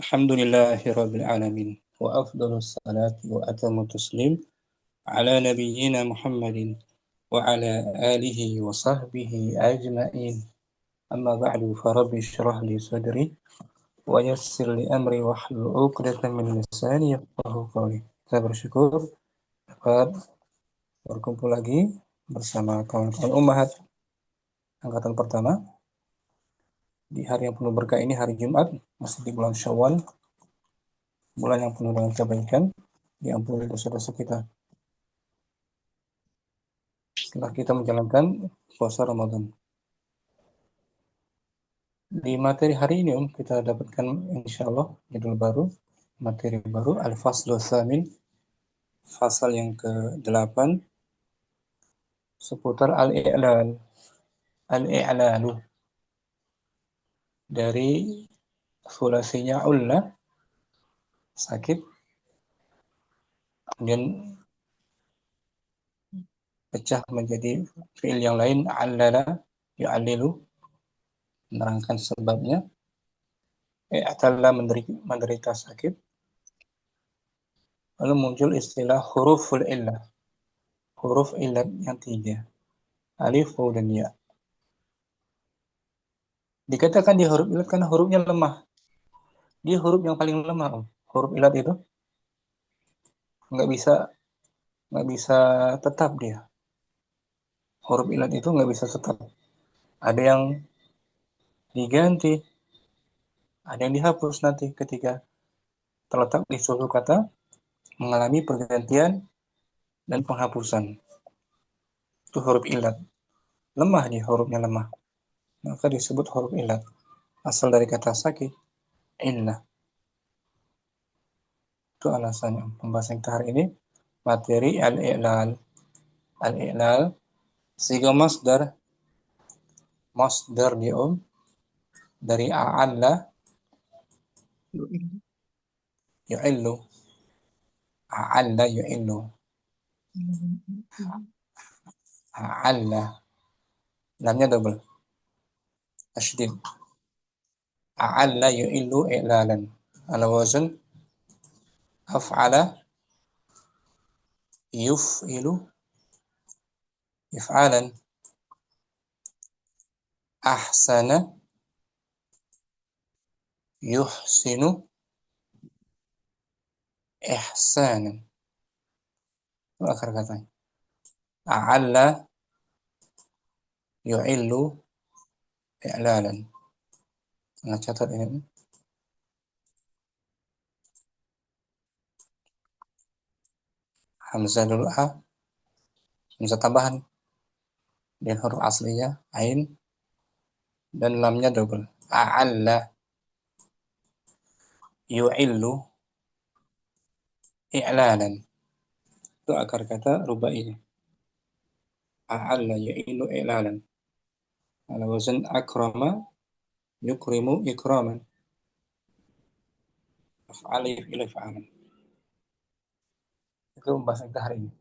الحمد لله رب العالمين وأفضل الصلاة وأتم التسليم على نبينا محمد وعلى آله وصحبه أجمعين. أما بعد فرب اشرح لي صدري ويسر لي أمري واحلل عقدة من لساني يفقهوا قولي. Saya bersyukur dapat berkumpul lagi bersama kawan-kawan Ummahat angkatan pertama di hari yang penuh berkah ini, hari Jumat, masih di bulan Syawal, bulan yang penuh dengan kebaikan, diampuni dosa-dosa kita setelah kita menjalankan puasa Ramadan. Di materi hari ini kita dapatkan insya Allah judul baru, materi baru, Al-Faslu Tsamin, fasal yang ke-8, seputar Al-I'lal, Al-I'lalu, dari sulasinya ulla, sakit, kemudian pecah menjadi fi'il yang lain, allala, yu'allilu, menerangkan sebabnya, i'talla, menderita sakit. Lalu muncul istilah huruful illah, huruf illat yang 3, alif, waw, dan ya. Dikatakan dia huruf illat karena hurufnya lemah. Dia huruf yang paling lemah, huruf illat itu nggak bisa tetap dia. Huruf illat itu nggak bisa tetap. Ada yang diganti, ada yang dihapus nanti ketika terletak di suatu kata mengalami pergantian dan penghapusan. Itu huruf illat. Lemah dia, hurufnya lemah. Maka disebut huruf illat. Asal dari kata sakit, illah. Itu alasannya. Pembahasan kita hari ini materi al-i'lal. Al-i'lal siga masdar dia dari a'alla yu'illu. A'alla yu'illu. A'alla. Lamnya double. Tasydid. A'alla yu'illu i'lalan. Ala wazn af'ala yuf'ilu if'alan. Ahsana yuhsinu ihsanan. Itu akar katanya. A'alla yu'illu i'lalan. Nah, catat ini. Hamzah dulu A, hamzah tambahan. Dan huruf aslinya ain dan lamnya double. A'alla yu'illu i'lanan. Itu akar kata rubainya. A'alla yu'illu i'lanan. Ala wazn akrama yukrimu ikraman. Af'ala yuf'ilu if'alan. Itu pembahasan kita hari ini.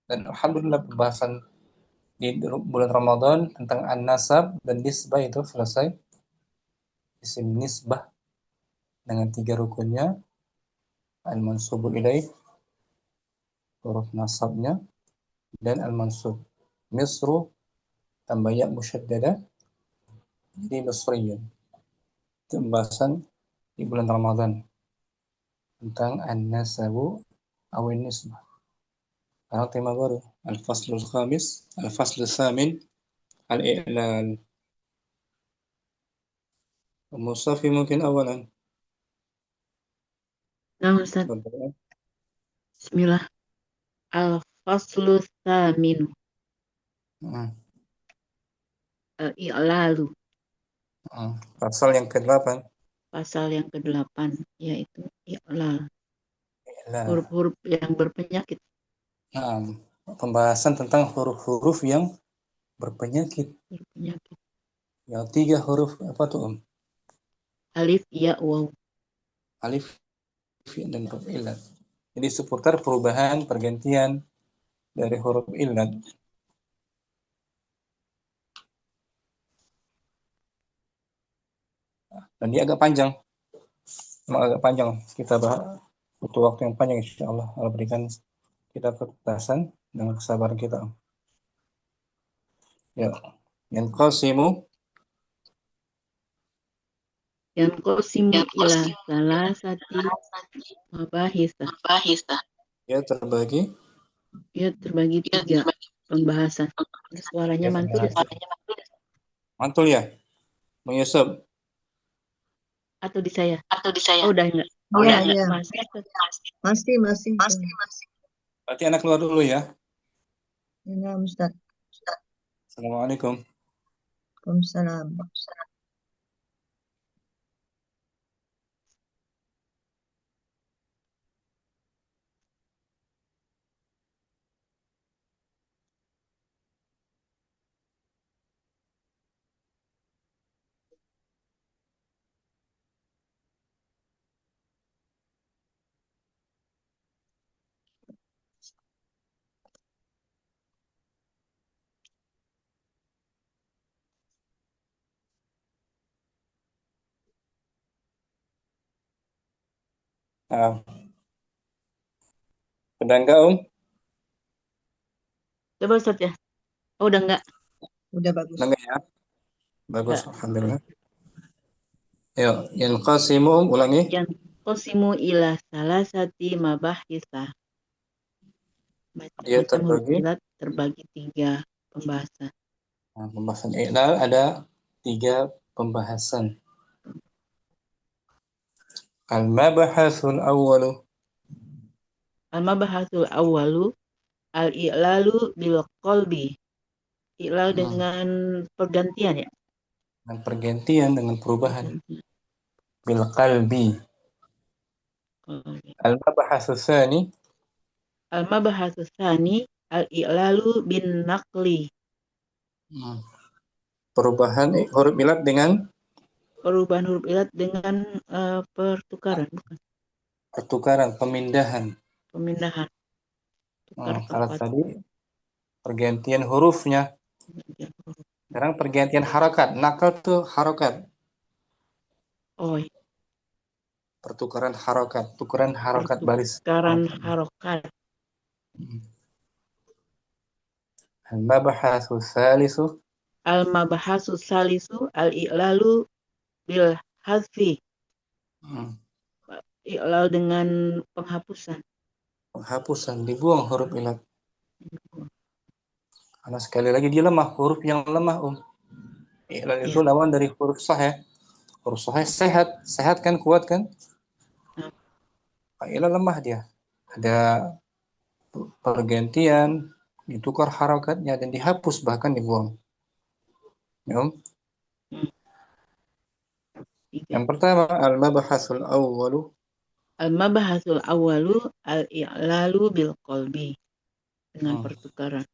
Dan alhamdulillah pembahasan di bulan Ramadan tentang an-nasab dan nisbah itu selesai. Isim nisbah dengan 3 rukunnya, al-mansubu ilaih, huruf nasabnya, dan al-mansub. Misru tambah ya musyaddada jadi misriyun. Itu pembahasan di bulan Ramadan tentang an-nasabu awin nisbah. Sekarang tema baru, al-faslul khamis, al-faslul tsamin, al-i'lal. Musafi mungkin awalan. Nah, Ustaz. Bismillah. Al-faslu tsaminu. Al-i'lalu. Pasal yang ke-8. Pasal yang ke-8 yaitu i'lal. I'lal. Huruf-huruf yang berpenyakit. Nah, pembahasan tentang huruf-huruf yang berpenyakit. Berpenyakit. Yang 3 huruf apa tuh, Alif, ya, waw. Alif, dan huruf illat. Jadi seputar perubahan, pergantian dari huruf illat. Dan dia agak panjang. Memang agak panjang. Kita butuh waktu yang panjang insya Allah. Allah berikan kita kekerasan dengan kesabaran kita. Ya, yang qasimu Yang qasimu ila salasati mabahisa. ya terbagi Ya terbagi 3 pembahasan. Suaranya ya mantul ya, Ustaz? mantul ya, Bang Yusuf. Atau di saya? Oh, udah enggak? Iya, iya. Masih, Ustaz. Masih. Berarti anak keluar dulu ya. Iya, Ustaz. Assalamualaikum. Waalaikumsalam. Nah, sudah enggak Coba Ustaz ya. Oh, udah enggak? Udah bagus. Sudah enggak ya? Bagus, Enggak. alhamdulillah. Yuk, yang qasimu ulangi. Yang qasimu ila salasati mabahisa. Dia Macam huruf terbagi. ilat terbagi 3 pembahasan. Nah, pembahasan i'lal ada 3 pembahasan. Al-mabahasul awwalu. Al-mabahasul awwalu al-i'lalu bil qalbi. I'lal dengan pergantian ya. Dengan pergantian, dengan perubahan. Pergantian. Bil qalbi. Qalbi. Al-mabahasul tsani. Al-mabahasus tsani al-i'lalu bin naqli. Perubahan huruf ilat dengan Perubahan huruf ilat dengan pertukaran, bukan pertukaran, pemindahan. pemindahan. Tukar Kalau tempat. tadi pergantian hurufnya. Sekarang pergantian harokat. Nakal tuh harokat. Oh, iya. Pertukaran harokat. Tukaran harokat baris. Pertukaran harokat. Al-mabahasu tsalisu. Al-mabahasus salisu al-i'lalu bil hazfi. I'lal dengan penghapusan. Penghapusan, dibuang huruf ilat. Karena sekali lagi dia lemah, huruf yang lemah I'lal itu Ya. lawan dari huruf sahih. Huruf sahih sehat, sehat kan, kuat kan? I'lal lemah dia. Ada pergantian, ditukar harokatnya dan dihapus bahkan dibuang. Ya, Yang pertama al-mabahasul awwalu. Al-mabahasul awwalu al-i'lalu bil qalbi. Dengan pertukaran.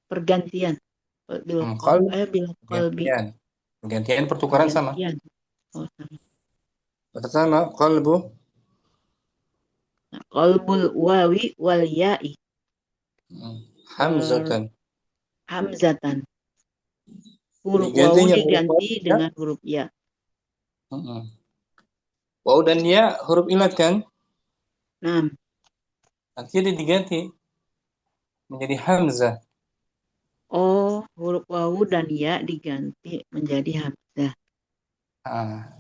Pergantian. Bil qalbi. Pergantian pertukaran sama. Oh, sama. Pertama qalbu. Qalbul wawi wal ya'i. Hamzatan. Hamzatan. Huruf wawu Digantinya diganti dengan huruf ya. Waw dan ya huruf ilat kan? Nah. Nanti dia diganti menjadi hamzah. Oh, huruf wawu dan ya diganti menjadi hamzah.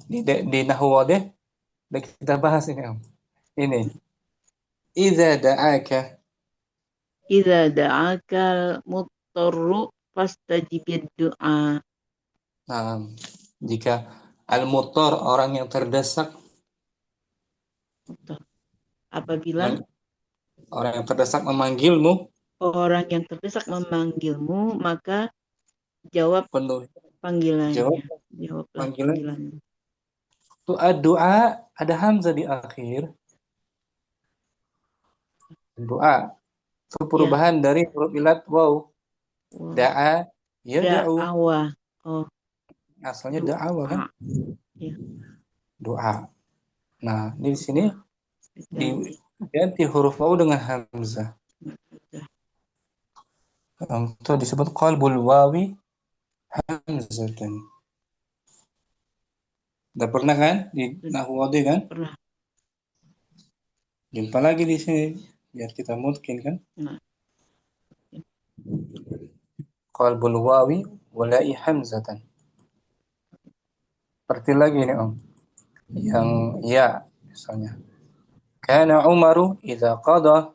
Di nahwu wadih udah kita bahas ini Ini. Idza da'aka. Idza da'aka al-muttarru fastajibid du'a. Jika al-muttar orang yang terdesak. Apabila orang yang terdesak memanggilmu. Orang yang terdesak memanggilmu, maka jawab panggilannya. Jawablah panggilannya. Itu doa ada hamzah di akhir. Doa itu perubahan dari huruf ilat waw. Da'a ya da'u. Oh. Asalnya da'awa kan? Ya. Doa. Nah, di sini diganti huruf waw dengan hamzah. Itu disebut qalbul wawi hamzatan. Udah pernah kan di nahwu wadih kan? Pernah. Jumpa lagi di sini biar kita mungkin kan. Nah, Qalbul wawi walai hamzatan. Seperti lagi nih Om. Yang ya misalnya. Kana Umaru idza qada.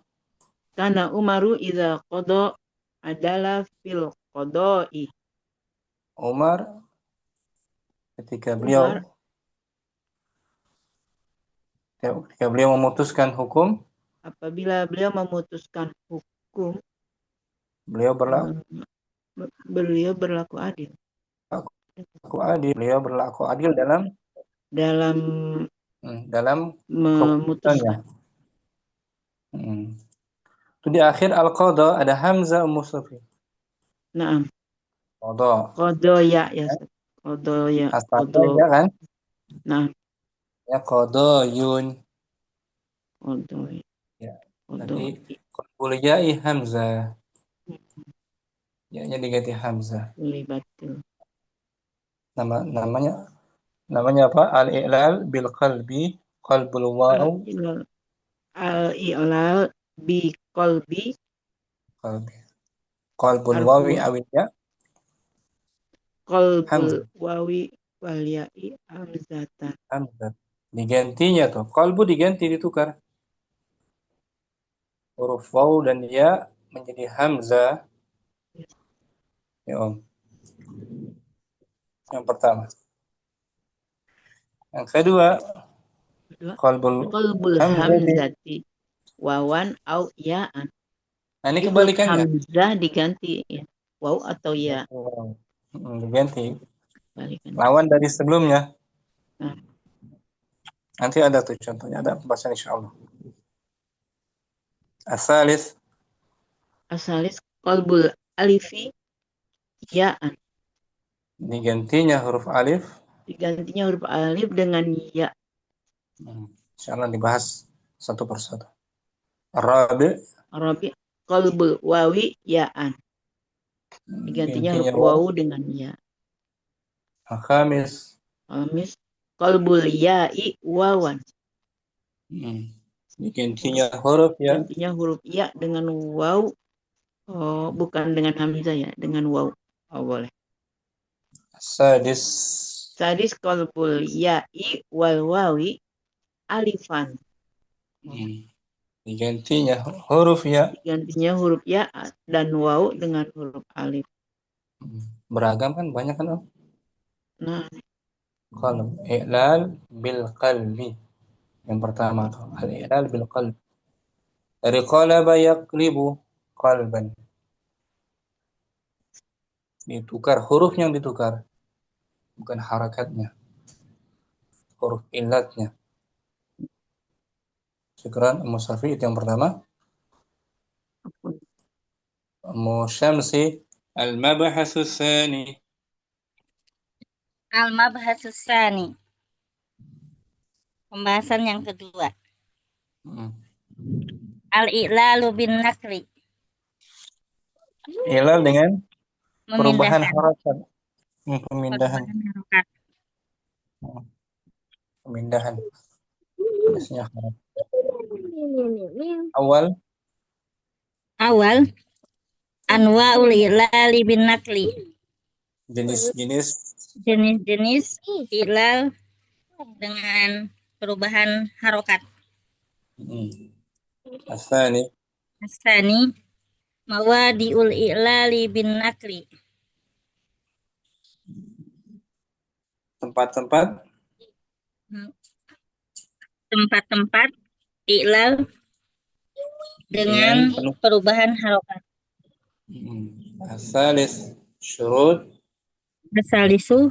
karena Umaru idza qada adalah fil qada'i. Umar ketika Umar beliau memutuskan hukum, apabila beliau memutuskan hukum, beliau beliau berlaku adil. Beliau berlaku adil dalam Memutuskan. keputusannya. Itu di akhir al-qada ada hamzah Mustafi. Naam. Qada. Qadaya ya. Qadaya. Asalnya ya kan? Nah, Ya qadayun. qadaya. Ya. Nanti qalbul ya'i hamzah. Ya-nya diganti hamzah. Libatil. Namanya apa? Al-i'lal bil qalbi, qalbul waw. Al-i'lal bi qalbi. Qalbul wawi awil ya. Qalbul wawi wal ya'i hamzatan. Hamzah. Digantinya tuh. Qalbu diganti, ditukar. Huruf waw dan ya menjadi hamzah. Ya Om. Yang pertama. Yang kedua, qalbul hamzati wawan au ya'an. Nah, ini Huruf kebalikannya. hamzah diganti ya. Waw atau ya. Diganti. Balikan. Lawan dari sebelumnya. Nah. Nanti ada tuh contohnya, ada pembahasan insyaallah. Asalis qalbul alifi ya'an. Digantinya huruf alif. Digantinya huruf alif dengan ya. Insyaallah dibahas satu persatu. Rabi qalbul wawi ya'an. Digantinya huruf waw dengan ya. Khamis qalbul ya'i wawan. Digantinya huruf ya. Digantinya huruf ya dengan waw. Oh, bukan dengan hamzah ya, dengan waw. Oh, boleh. Sadis qalbul ya'i wal wawi alifan. Digantinya huruf ya. Digantinya huruf ya dan waw dengan huruf alif. Beragam kan, banyak kan Om? Nah, Qalb i'lal bil qalbi. Yang pertama tuh al-i'lal bil qalbi. Dari qalaba yaqlibu qalban. Ditukar, huruf yang ditukar, bukan harakatnya, huruf illatnya. Syukran Musafi, itu yang pertama. Musyamsi al-mabhasu tsani. Al-mabhasu tsani. Pembahasan yang kedua. Al-i'lalu bin nakri. Ilal dengan perubahan harakat. Pemindahan. Pemindahan. Biasanya harakat. Awal anwa'ul i'lali bin nakli. Jenis-jenis i'lal dengan perubahan harokat. Asani mawadi'ul i'lali bin nakli. Tempat-tempat i'lal dengan perubahan harokat. Asalisu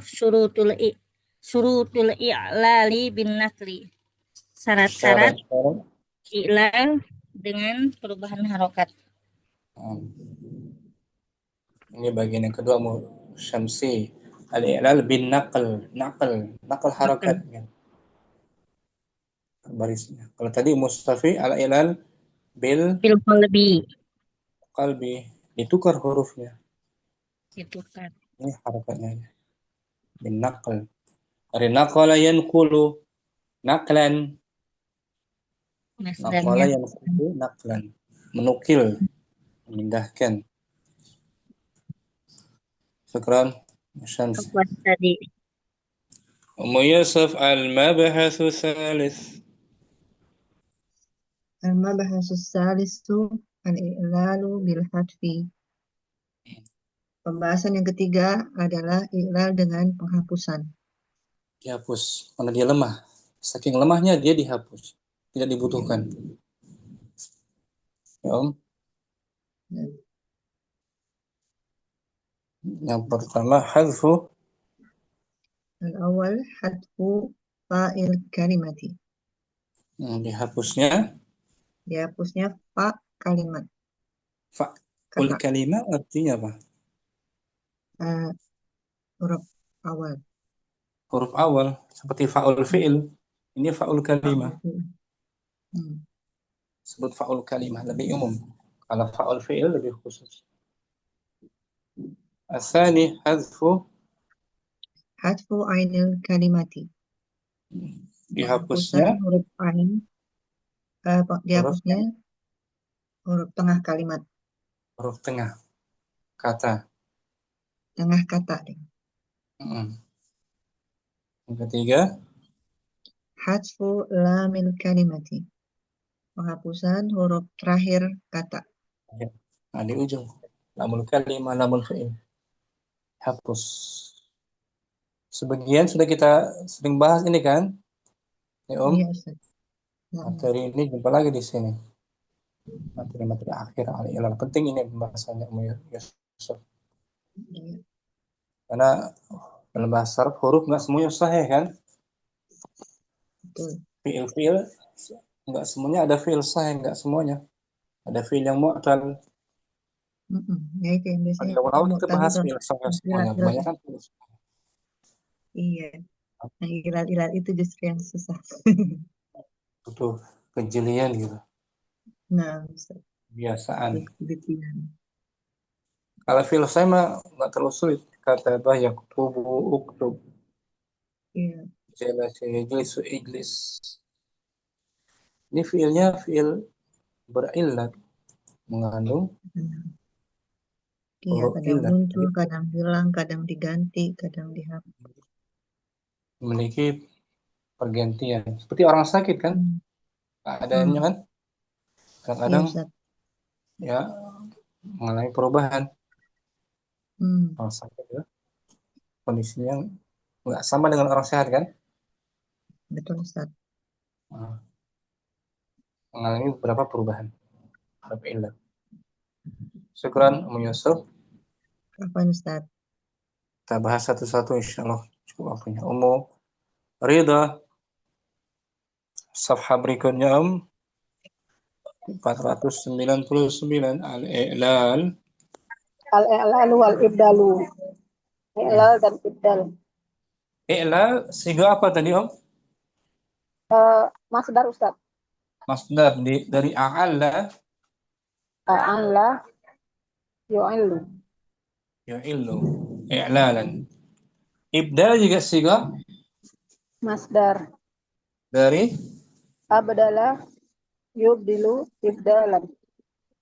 syurutul i'lali bin nakli. Syarat-syarat i'lal dengan perubahan harokat. Ini bagian yang kedua, Syamsi. Al-i'lal bin naql harakat. Barisnya. Kalau tadi Mustafi al-i'lal bil qalbi, ditukar hurufnya. Ditukar. Ini harakatnya. Bin naql. Dari naqala yanqulu, naqlan. Naqala Masdarnya yanqulu, naqlan. Menukil, memindahkan. Syukran. Syams. apa tadi? Ummu Yusuf al-mabahathu thalith. المبحث الثالث الإعلال بالحذف. Pembahasan yang ketiga adalah i'lal dengan penghapusan. Dihapus. Karena dia lemah. Saking lemahnya dia dihapus. Tidak dibutuhkan. Ya, Om. Yang pertama, hadfu. Al-awwal hadfu fa'il kalimati. Dihapusnya Dihapusnya fa kalimat. fa'ul Kata kalimah artinya apa? huruf awal. Huruf awal seperti fa'ul fi'il. Ini fa'ul kalimah. Sebut fa'ul kalimah lebih umum. Kalau fa'ul fi'il lebih khusus. Asani hadfu. Hadfu ainil kalimati. Dihapusnya huruf ain. Dihapusnya huruf tengah kalimat. Huruf tengah kata. Tengah kata. Yang ketiga, Hadfu lamil kalimati. Penghapusan huruf terakhir kata. nah di ujung. Lamul kalimah, lamul fi'il. Hapus. Sebagian sudah kita sering bahas ini kan? Ya Om. Iya, Ustaz. Materi ini jumpa lagi di sini. Materi-materi akhir al-ilal. Penting ini pembahasannya Om Yusuf. Iya. Karena dalam bahasa Arab huruf nggak semuanya sahih kan? Betul. Fiil nggak semuanya ada fiil sahih, nggak semuanya. Ada fiil yang mu'tal. Ya itu yang biasanya Pada awal kita mu'tal bahas itu. fiil sahih semuanya. Kebanyakan fiil sahih. Iya. Nah, ilal itu justru yang susah. Butuh kejelian gitu. Nah, Ustaz. Kebiasaan. Detail. Kalau fiil sahih mah nggak terlalu sulit. Kata bah yaktubu uktub. Iya. Jalasa yajlisu ijlis. Ini fiilnya fiil berillat, mengandung Iya, huruf kadang illat. muncul, kadang hilang, kadang diganti, kadang dihapus. Memiliki pergantian. Seperti orang sakit kan? Keadaannya kan? Kadang-kadang Iya, Ustaz. ya mengalami perubahan. Orang sakit ya. Kondisinya nggak sama dengan orang sehat kan? Betul, Ustaz. Mengalami beberapa perubahan. Huruf illat. Syukran Ummu Yusuf. Apa, Ustaz? Kita bahas satu-satu insyaallah cukup waktunya. Ummu Ridha, safha berikutnya 499 al-i'lal. Al-i'lal wal ibdalu. I'lal dan ibdal. I'lal siga apa tadi Om? Masdar Ustaz. Masdar dari a'alla. A'alla yu'illu. Yu'illu i'lalan. Ibdal juga siga Masdar. dari Abdala yubdilu ibdalan.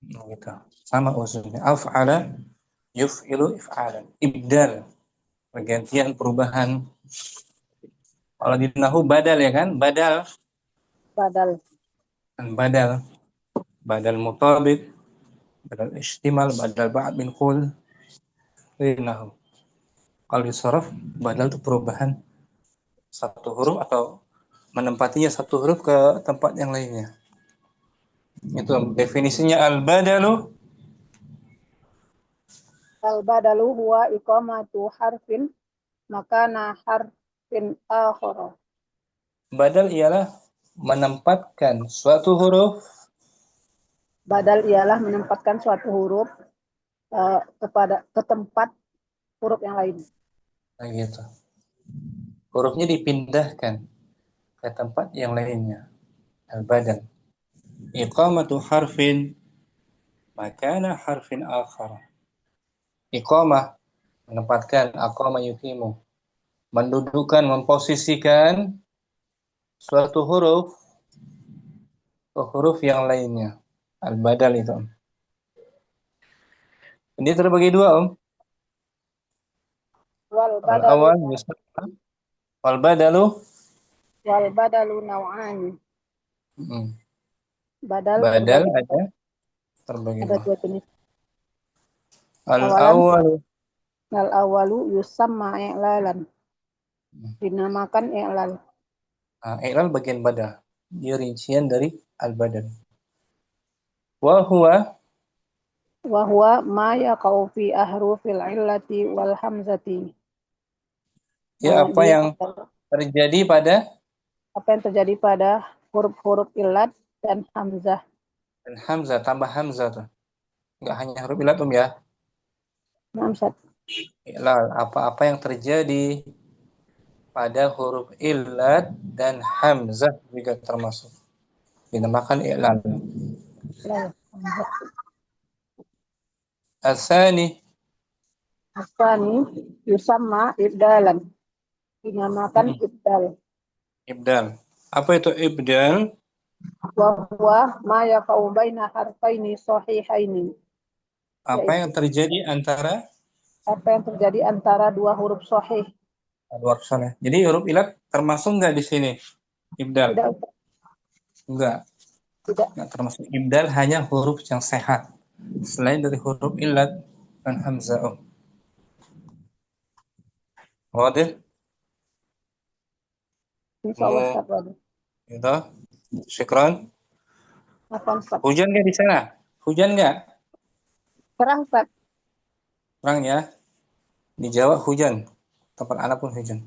gitu. Sama usulnya. Af'ala yuf'ilu if'alan. Ibdal pergantian perubahan. Kalau di nahwu badal ya kan? Badal. Badal mutabid, badal istimal, badal ba'd min qul. Di nahwu. Kalau di sharaf badal itu perubahan satu huruf atau menempatinya satu huruf ke tempat yang lainnya. Itu definisinya al-badalu. Al-badalu huwa iqamatu harfin makana harfin akhara. Badal ialah menempatkan suatu huruf. Badal ialah menempatkan suatu huruf ke tempat huruf yang lain. Nah, gitu. Hurufnya dipindahkan ke tempat yang lainnya. Al-badal. Iqamatu harfin makana harfin akhar. Iqamah menempatkan aqama yuqimu. Mendudukkan, memposisikan suatu huruf ke huruf yang lainnya. Al-badal itu. Ini terbagi dua, Om. Wal badalu Al-awal yusamma wal badalu. wal badalu naw'ani. Badal Badal ada terbagi ada dua. dua jenis. Al-awwal Al awalu yusamma i'lalan. Dinamakan i'lal. i'lal bagian badal. Dia rincian dari al-badal. Wa huwa Wa huwa ma yaqau fi ahrufil illati wal hamzati. apa Dia yang terjadi pada apa yang terjadi pada huruf-huruf illat dan hamzah. dan hamzah, tambah hamzah tuh. Enggak hanya huruf illat, ya. Hamzah. I'lal, apa-apa yang terjadi pada huruf illat dan hamzah juga termasuk. Dinamakan i'lal. Asani Asani yusamma ibdalan. Dinamakan ibdal. ibdal. Apa itu ibdal? Wa huwa ma yaqau baina harfaini sahihaini. Apa yang terjadi antara Apa yang terjadi antara dua huruf sahih? dua aksen. Jadi huruf illat termasuk enggak di sini? Ibdal. Tidak. Enggak. Tidak. Enggak termasuk ibdal, hanya huruf yang sehat. Selain dari huruf illat dan hamzah. Wadah? Insyaallah Ustaz Waduh. Itu. Syukran. Apa Ustaz? Hujan nggak di sana? Hujan nggak? Cerah Ustaz. Terang ya. Di Jawa hujan. Tempat anak pun hujan.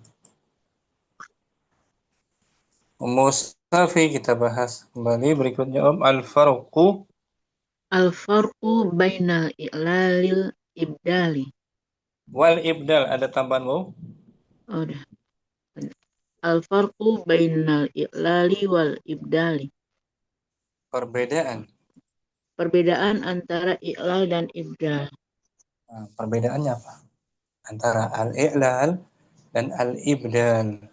Mustafi, kita bahas kembali berikutnya, Om. Al-farqu. Al-farqu bainal i'lalil ibdali. Wal ibdal, ada tambahan, Om? Oh, udah. Al-farqu bainal i'lali wal ibdali. Perbedaan. Perbedaan antara i'lal dan ibdal. Nah, perbedaannya apa? Antara al-i'lal dan al-ibdal.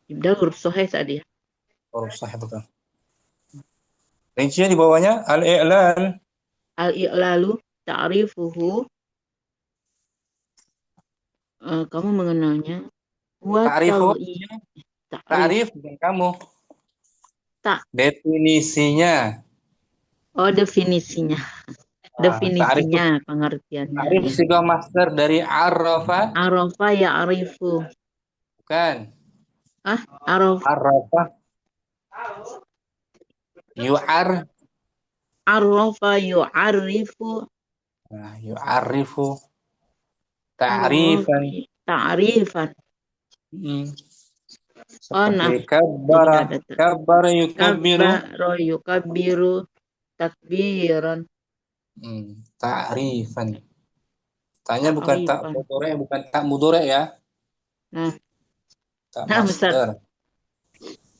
Ibdal huruf sahih tadi ya. Huruf sahih, betul. Rincian di bawahnya al-i'lal. Al-i'lalu ta'rifuhu. Kamu mengenalnya. Ta'rifu. Ta'rif. Ta'rif bukan kamu. Tak. Definisinya. Oh, definisinya. Definisinya, pengertiannya. Ta'rif Ya. sigah masdar dari arafa. Arafa ya'rifu. Bukan. Arafa. Arafa. Arafa yu'arifu. Nah, yu'arifu. Ta'rifan. Ta'rifan. Seperti kabbara. Kabbara yukabbiru. Kabbara yukabbiru. Takbiran. Ta'rifan. Tanya bukan tak mudore, bukan tak mudore ya. Nah. Tak masdar.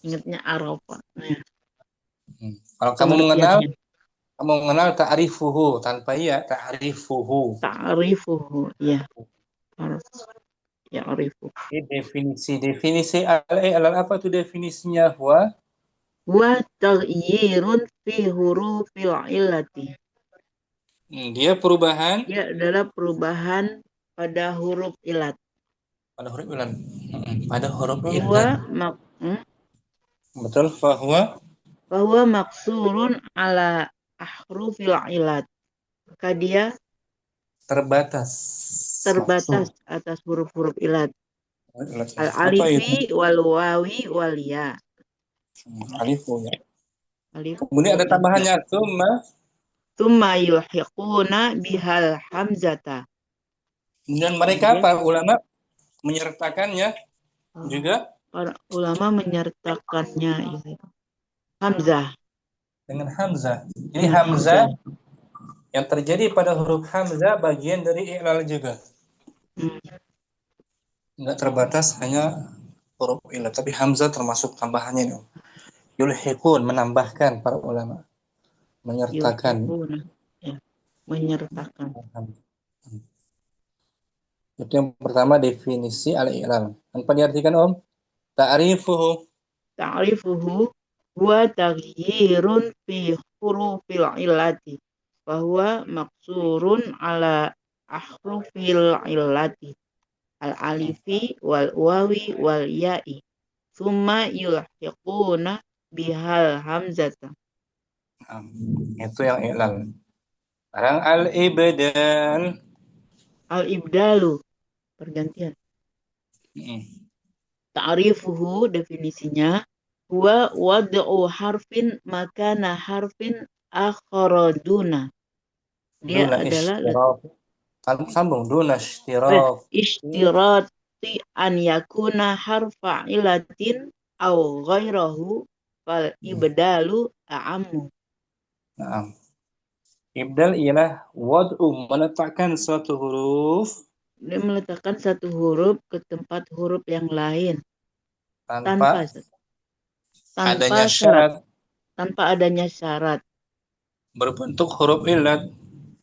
Ingatnya arafa. Nah. Kalau kamu mengenal ta'rifuhu, tanpa iya ta'rifuhu. Ta'rifuhu, ya. Ya'rifu. Definisi al-i'lal apa itu definisinya? Wa taghyirun fi hurufil illati. Dia perubahan. Dia adalah perubahan pada huruf ilat. Pada huruf ilat. Pada huruf ilat. Betul, Bahwa maksurun ala ahrufil ilat. Maka dia terbatas atas huruf-huruf ilat. Al-alifi wal wawi wal ya. Alifu ya. Kemudian ada tambahannya Tsumma yulhiquna bihal hamzata. Dan mereka para ulama menyertakannya juga. Para ulama menyertakannya hamzah. Dengan hamzah. Jadi hamzah yang terjadi pada huruf hamzah bagian dari i'lal juga. Enggak terbatas hanya huruf ilat, tapi hamzah termasuk tambahannya. Yulhiqun, menambahkan, para ulama menyertakan. Ya, menyertakan. Itu yang pertama definisi al-i'lal. Apa diartikan Om? Ta'rifuhu. Ta'rifuhu huwa taghyirun fi hurufil illati wa huwa maqsurun ala ahrufil illati al-alifi wal wawi wal ya'i summa yulhiquna bihal hamzata. Nah, itu yang i'lal. Sekarang al-ibdal. Al-ibdalu pergantian. Ta'rifuhu definisinya huwa wad'u harfin makana harfin akhara duna. Dia Duna adalah ishtiraf. Sambung. Duna ishtiraf. ishtirati an yakuna harfa ilatin au ghairahu fal ibdalu a'ammu. Nah, ibdal ialah wad'u, meletakkan suatu huruf Dia meletakkan satu huruf ke tempat huruf yang lain tanpa adanya syarat. syarat, Tanpa adanya syarat, berbentuk huruf ilat.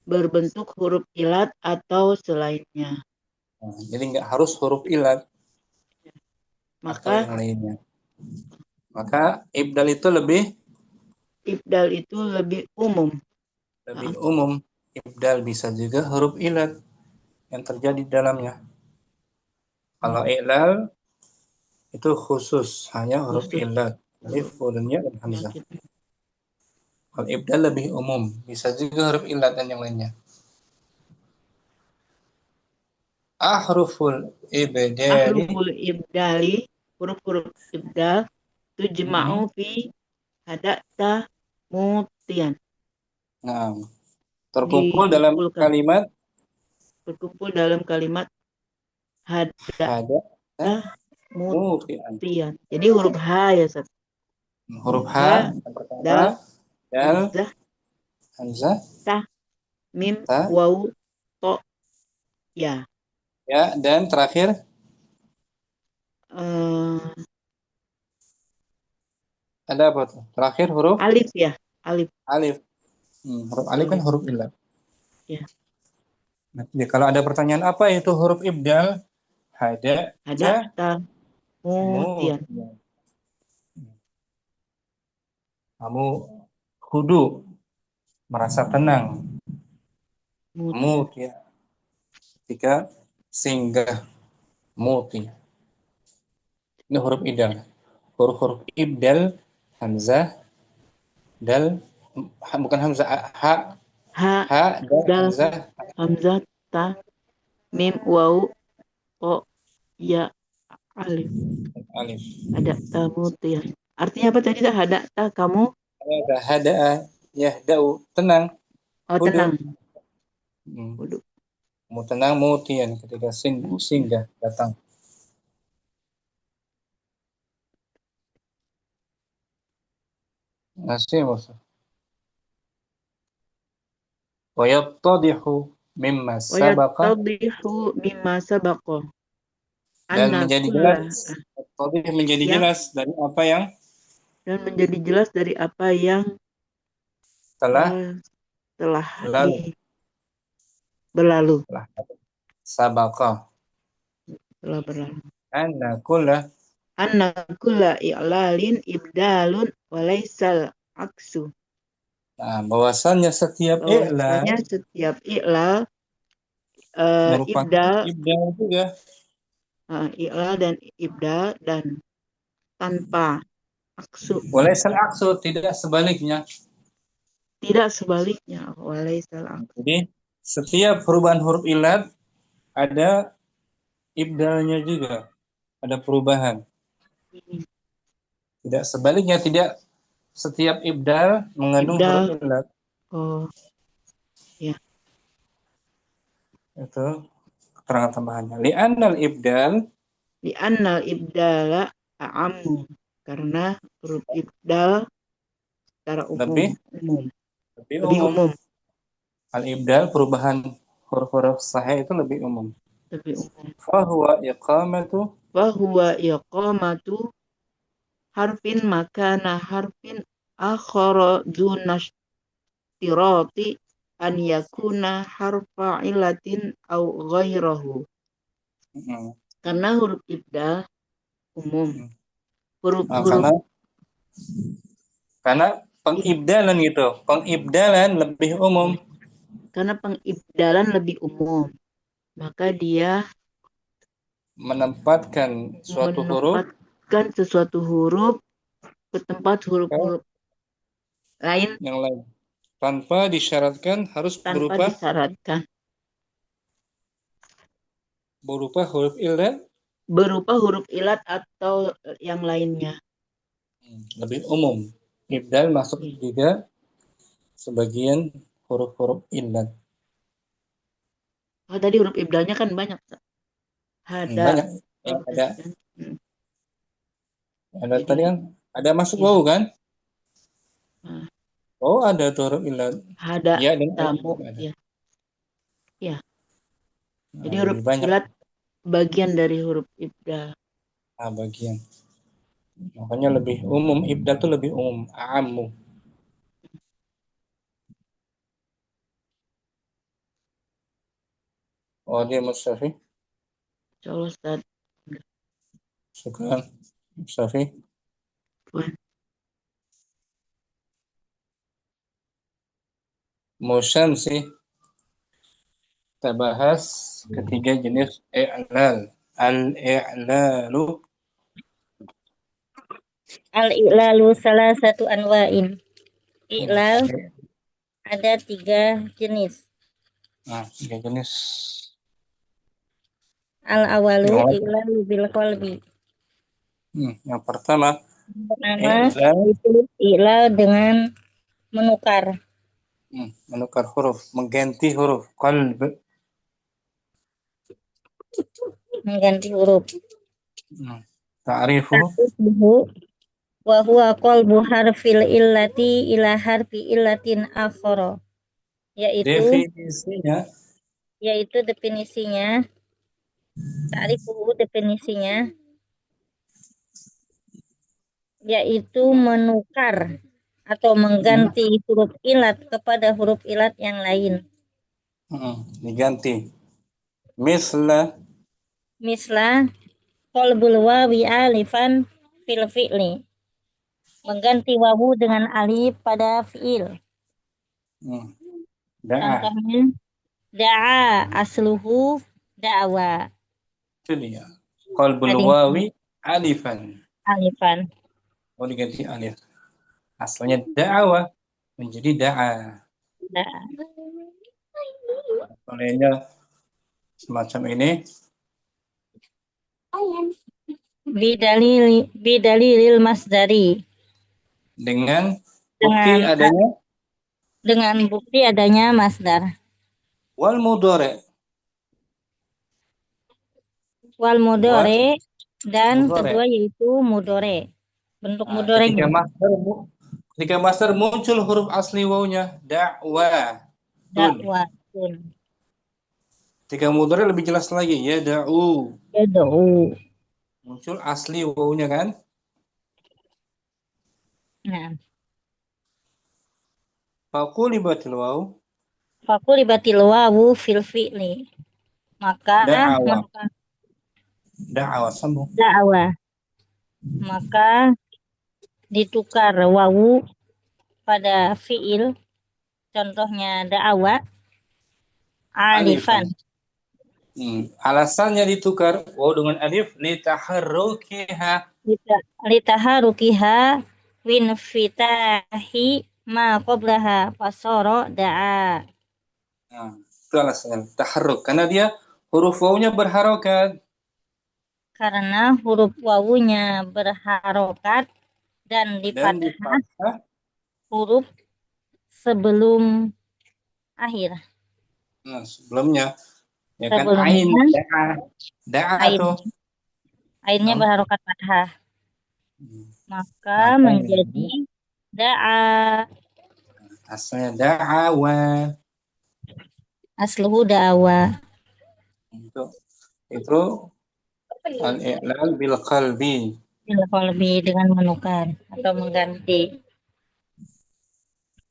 berbentuk huruf ilat atau selainnya. Nah, jadi nggak harus huruf ilat atau Maka yang lainnya. Maka ibdal itu lebih ibdal itu lebih umum. umum. Ibdal bisa juga huruf ilat yang terjadi di dalamnya. Kalau i'lal itu khusus, hanya huruf Khusus. ilat, alif, dan ya, dan hamzah. Kalau ibdal lebih umum, bisa juga huruf ilat dan yang lainnya. Ahruful ibdali. Ahruful ibdali, huruf-huruf ibdal tujma'u fi hadata mutian. Nah, terkumpul dalam kalimat berkumpul dalam kalimat hadata mutian. Jadi huruf H ya, Ustaz. Huruf H, dal, hamzah, ta, mim, waw, to, ya. Ya, dan terakhir ada apa tuh? Terakhir huruf alif ya, alif. Huruf alif kan huruf ilat. Ya. Nah, kalau ada pertanyaan apa itu huruf ibdal? Ta, mutian. Kamu kudu merasa tenang. Mutian. Ketika singgah muti. Ini huruf ibdal. Huruf ibdal hamzah, dal, bukan hamzah, dal, hamzah, ta, mim, waw, to, ya, alif. Ada tamutian. Artinya apa tadi? Ada ta kamu? Ada yahda'u, tenang. Oh, tenang. Kamu tenang mutian ketika singgah datang. Masih Musa. Wa yattadihu mimma sabaqa. Dan menjadi jelas. Menjadi jelas dari apa yang telah berlalu. Sabaqa. Telah berlalu. Anna kulla i'lalin ibdalun walaisal aksu. Nah, bahwasannya setiap i'lal ibdal juga. I'lal dan ibdal dan tanpa aksu. Walaisal aksu, tidak sebaliknya. Tidak sebaliknya. Walaisal aksu. Jadi setiap perubahan huruf ilat ada ibdalnya juga. Ada perubahan. Tidak sebaliknya, tidak setiap ibdal mengandung huruf ilat. Oh, ya. Itu keterangan tambahannya. Li'annal ibdala a'ammu. Karena huruf ibdal secara umum. Lebih umum. Al-ibdal, perubahan huruf-huruf sahih itu lebih umum. Fahuwa iqamatu harfin makana harfin akhara dunash tirati an yakuna harfa ilatin au ghairahu Mm. Karena huruf ibdal umum. Nah, Huruf-huruf karena iya, pengibdalan gitu. Pengibdalan lebih umum. karena pengibdalan lebih umum. Maka dia Menempatkan suatu huruf menempatkan sesuatu huruf ke tempat ke huruf-huruf lain yang lain. Tanpa disyaratkan harus tanpa disyaratkan. berupa huruf illah. Berupa huruf ilat atau yang lainnya. Lebih umum. Ibdal masuk Iya. juga sebagian huruf-huruf illat. Oh, tadi huruf ibdalnya kan banyak. Ada. Banyak yang ada. Ada Jadi, tadi kan ada masuk ya. wawu kan? Nah, Oh, ada tuh huruf illat. ada Ya dan tamu. ada. Ya. Ya. Nah, Jadi huruf lebih banyak. ilat bagian dari huruf ibdal. Bagian. Makanya lebih umum. Ibdal tuh lebih umum. A'ammu. Oh, dia Mustafi. Insya Allah Ustaz. Syukran. Mustafi. Musyamsi. Kita bahas ketiga jenis i'lal. Al-i'lalu. Al-i'lalu salah satu anwa'in. I'lal ada 3 jenis. Nah, 3 jenis. Al-awalu Yang i'lalu bil qalbi. yang pertama, Pertama i'lal, itu i'lal dengan menukar menukar huruf, mengganti huruf. Qalb. mengganti huruf. Ta'rifu. Ta'rifuhu wa huwa qalbu harfil illati ila harfi illatin akhara. Definisinya. Yaitu definisinya. Ta'rifuhu definisinya yaitu menukar atau mengganti huruf ilat kepada huruf ilat yang lain. Diganti. Misla qalbul wawi alifan fil fi'li. Mengganti wawu dengan alif pada fi'il. Da'a. Contohnya da'a asluhu da'wa. Itu dia. Qalbul wawi alifan. Oh, diganti alif. Asalnya da'wa menjadi da'a. Olehnya semacam ini. Bidalilil masdari. Dengan bukti adanya masdar. Wal mudhari. Dan kedua yaitu mudhari. Bentuk mudhari'nya. Ketika masdar muncul huruf asli wawunya Da'watun. Ketika mudhari lebih jelas lagi ya da'u. Muncul asli wawunya kan? Nah. Faqulibatil wawu fil fi'li. Maka da'wa sambung. Maka ditukar wawu pada fi'il. Contohnya da'wa alifan. Alasannya ditukar wawu dengan alif litaharukiha winfitahi ma qablaha fasara da'a. Nah, itu alasannya taharruk karena dia huruf wawunya berharokat. Karena huruf wawunya berharokat dan di fathah huruf sebelum akhir. Nah, sebelumnya ya kan ain da'a tuh. Ainnya berharokat fathah. Maka menjadi da'a. Asalnya da'awa. Asluhu da'awa. Itu al-i'lal bil qalbi. Dengan menukar atau mengganti.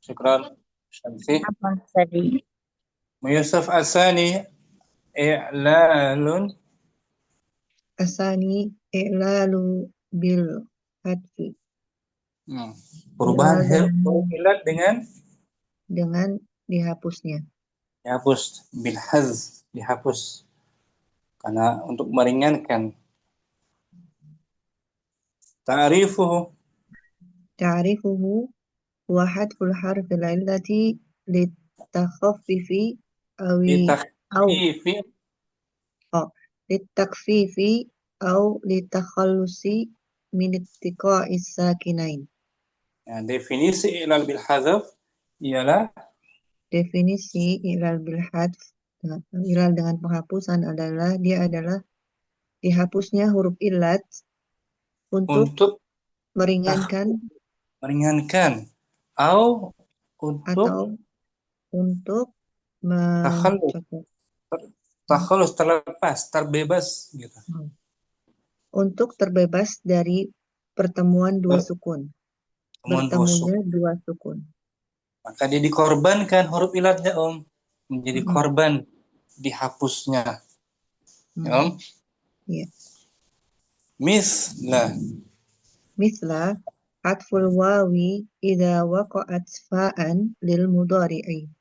Syukran. Syamsi. Apa tadi? Yusuf Asani i'lalun Asani i'lalu bil hadfi. Perubahan I'lal huruf ilat dengan dihapusnya. dihapus, bil haz, dihapus. Karena untuk meringankan. Ta'rifuhu, Ta'rifuhu wa hadful harfil illati litakhaffifi au litakfifi, litakfifi au litakhallusi min ittiqa'is sakinain. nah, definisi ilal bil hazaf ialah Definisi ilal bil hadf, ilal dengan penghapusan adalah dia adalah dihapusnya huruf ilat untuk untuk meringankan meringankan atau untuk atau untuk takhallus, mencopot takhallus, terlepas, terbebas gitu. untuk terbebas dari pertemuan dua sukun, bertemunya dua sukun. Maka dia dikorbankan huruf ilatnya menjadi korban dihapusnya. Ya, Iya. Misla atful wawi idza waqa'at fa'an lil mudhari'i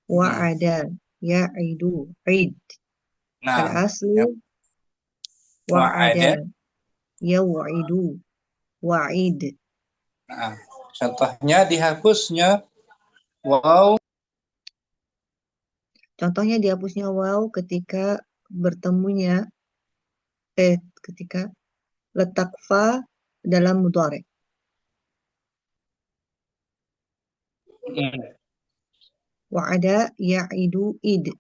wa'ada ya'idu id. Nah, Al-aslu wa'ada yaw'idu wa'id. nah, contohnya dihapusnya waw. Contohnya dihapusnya waw ketika bertemunya ketika letak fa dalam mudhari. Wa'ada ya'idu id.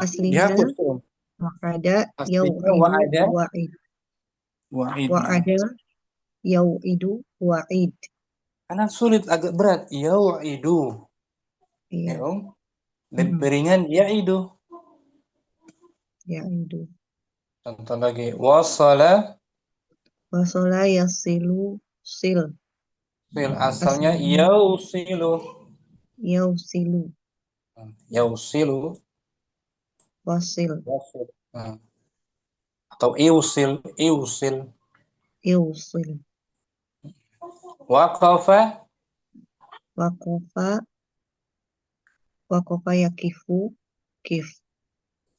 Aslinya Dihapus tuh. wa'ada Aslinya yaw'idu wa'id. wa'id. Wa'ada yaw'idu wa'id. Karena sulit, agak berat. Yau'idu. Iya. Ya, lebih ringan ya'idu. Ya'idu. Contoh lagi. Wasala. Wasola yasilu sil. Sil asalnya yausilu. Yausilu. Yausilu. Wasil. Atau iusil. Iusil. Iusil. Waqafa. Waqafa yakifu. Kif.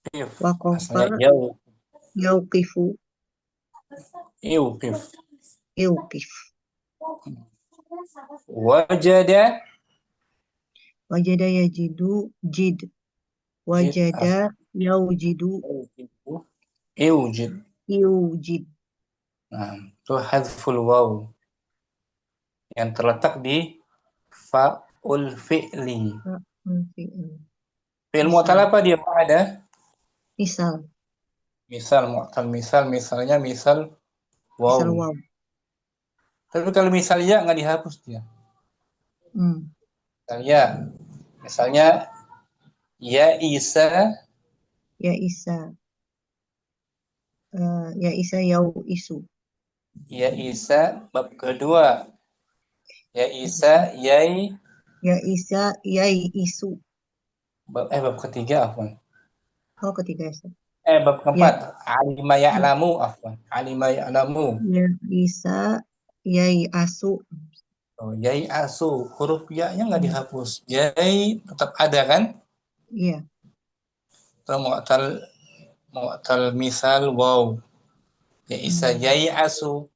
Kif. Waqafa Asalnya yauqifu. Iuqif. Iuqif. Wajada. Wajada yajidu jid. Wajada yaujidu Iujid. iujid. Nah, itu hadful waw yang terletak di fa'ul fi'li. Fi'il mu'tal apa dia ada? Misal. Misal mu'tal, misalnya misal waw. Misal waw. Tapi kalau misal ya nggak dihapus dia. Misalnya ya Isa. Ya Isa. Ya Isa yau isu. Ya Isa bab kedua. Ya Isa yai. Ya Isa yai isu. Bab ketiga afwan. Oh, ketiga Isa. Bab keempat. Alima ya'lamu afwan. Alima ya'lamu. Ya Isa yai asu. Yai asu, huruf ya-nya nggak dihapus. Yai tetap ada kan? Iya. Terus mu'tal misal waw. Ya Isa yai asu.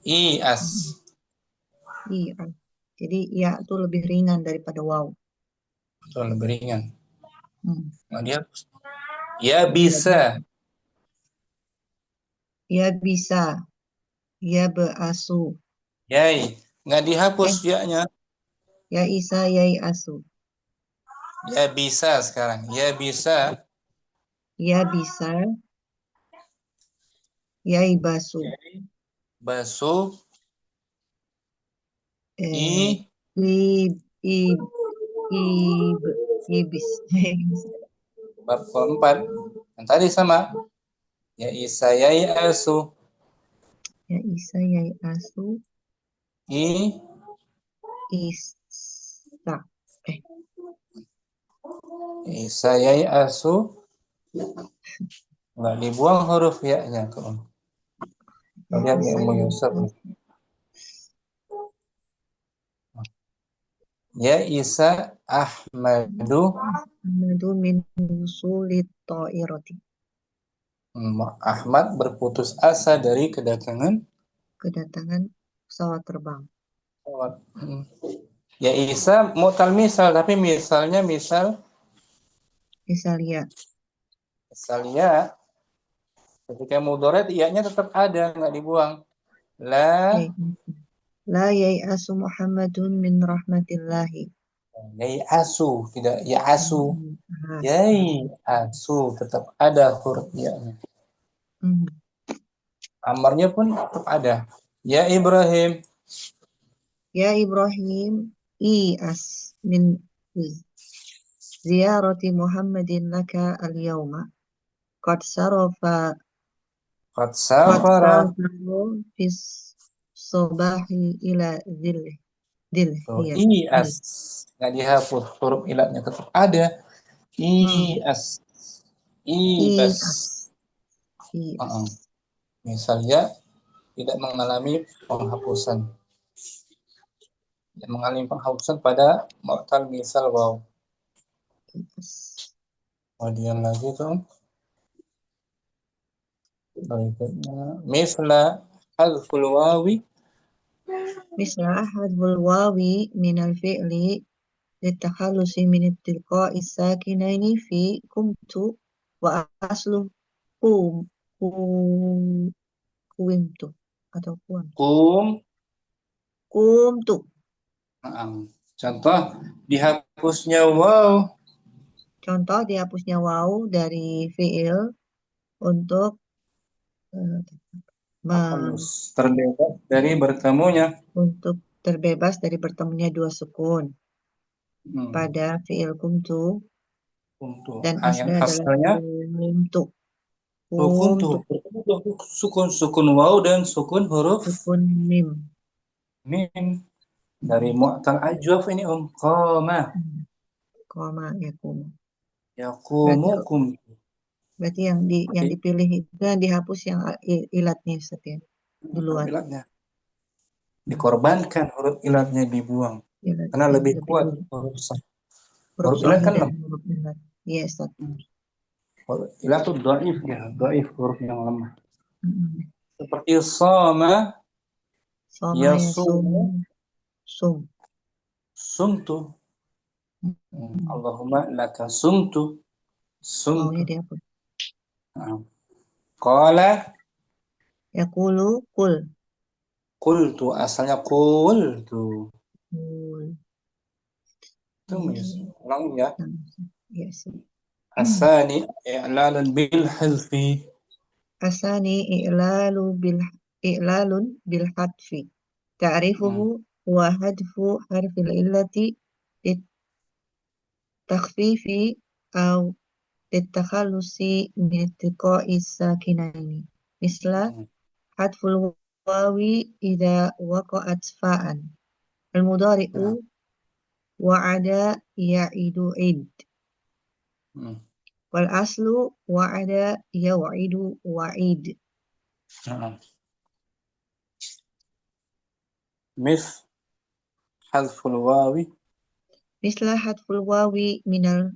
I as. Iya. Jadi ya itu lebih ringan daripada waw. Betul, lebih ringan. Nggak dihapus. Ya bisa. Ya bisa. Ya beasu. Yai. Nggak dihapus ya-nya. Ya Isa yai asu. Ya bisa sekarang. Ya bisa. Ya bisa. Yai basu. Basu. Ibis. Bab keempat. Yang tadi sama. Ya Isa yai asu. Ya Isa yai asu. Isa. Isa yai asu. Nggak dibuang huruf ya-nya. Lihat ya Isa Ummu Yusuf. Ya Isa Ahmadu Ahmadu min wusulit ta'irati. Ahmad berputus asa dari kedatangan Kedatangan pesawat terbang. pesawat. Ya Isa mu'tal misal, tapi misalnya misal Misalnya, ya ketika mudhari iya-nya tetap ada, nggak dibuang. La la yai'asu Muhammadun min rahmatillahi. yai asu, tidak ya asu. Ah, Yai asu tetap ada huruf ya-nya. Amarnya pun tetap ada. Ya Ibrahim. Ya Ibrahim, i'as min ziyarati Muhammadin laka al-yawma. Qad sarafa Qad qad safara. safaru fis sobahi ila dhilih. Oh, Iya. ias nggak dihapus, huruf ilatnya tetap ada. Ias ibas. I'as. Misalnya tidak mengalami penghapusan. Tidak mengalami penghapusan pada mu'tal misal waw. Kemudian lagi tuh berikutnya misla hadful wawi. Misla hadful wawi minal fi'li litakhalusi min tilqa'i sakinaini fi kumtu wa aslu kuwimtu atau kumtu. Contoh dihapusnya waw. Contoh dihapusnya waw dari fi'il untuk terbebas dari bertemunya. Untuk terbebas dari bertemunya dua sukun pada fi'il kumtu dan yang asalnya adalah kumtu. Sukun waw dan sukun huruf Sukun mim. Mim dari mu'tal ajwaf ini qama. Koma yakumu. Yakumukum. Berarti yang dipilih itu yang dihapus yang ilatnya Ustaz ya. Duluan. Ilatnya. Dikorbankan huruf ilatnya dibuang. Karena lebih kuat huruf ilat kan lemah. Iya Ustaz. Ilat itu dhaif ya, dhaif huruf yang lemah. Seperti sama yasum sumtu. Allahumma laka sumtu. Maunya dihapus. Qala yaqulu qul. Qultu asalnya qultu. Itu ulang ya. Yes. Asani i'lalun bil hadfi. Asani i'lalun bil hadfi. Ta'rifuhu wa hadfu harfil illati takhfifi aw litakhalusi min iltiqa'i sakinaini. Misla hadful wawi idza waqa'at fa'an. Al-mudhari'u wa'ada ya'idu id. Wal aslu wa'ada yaw'idu wa'id. Hadful wawi. Misla hadful wawi minal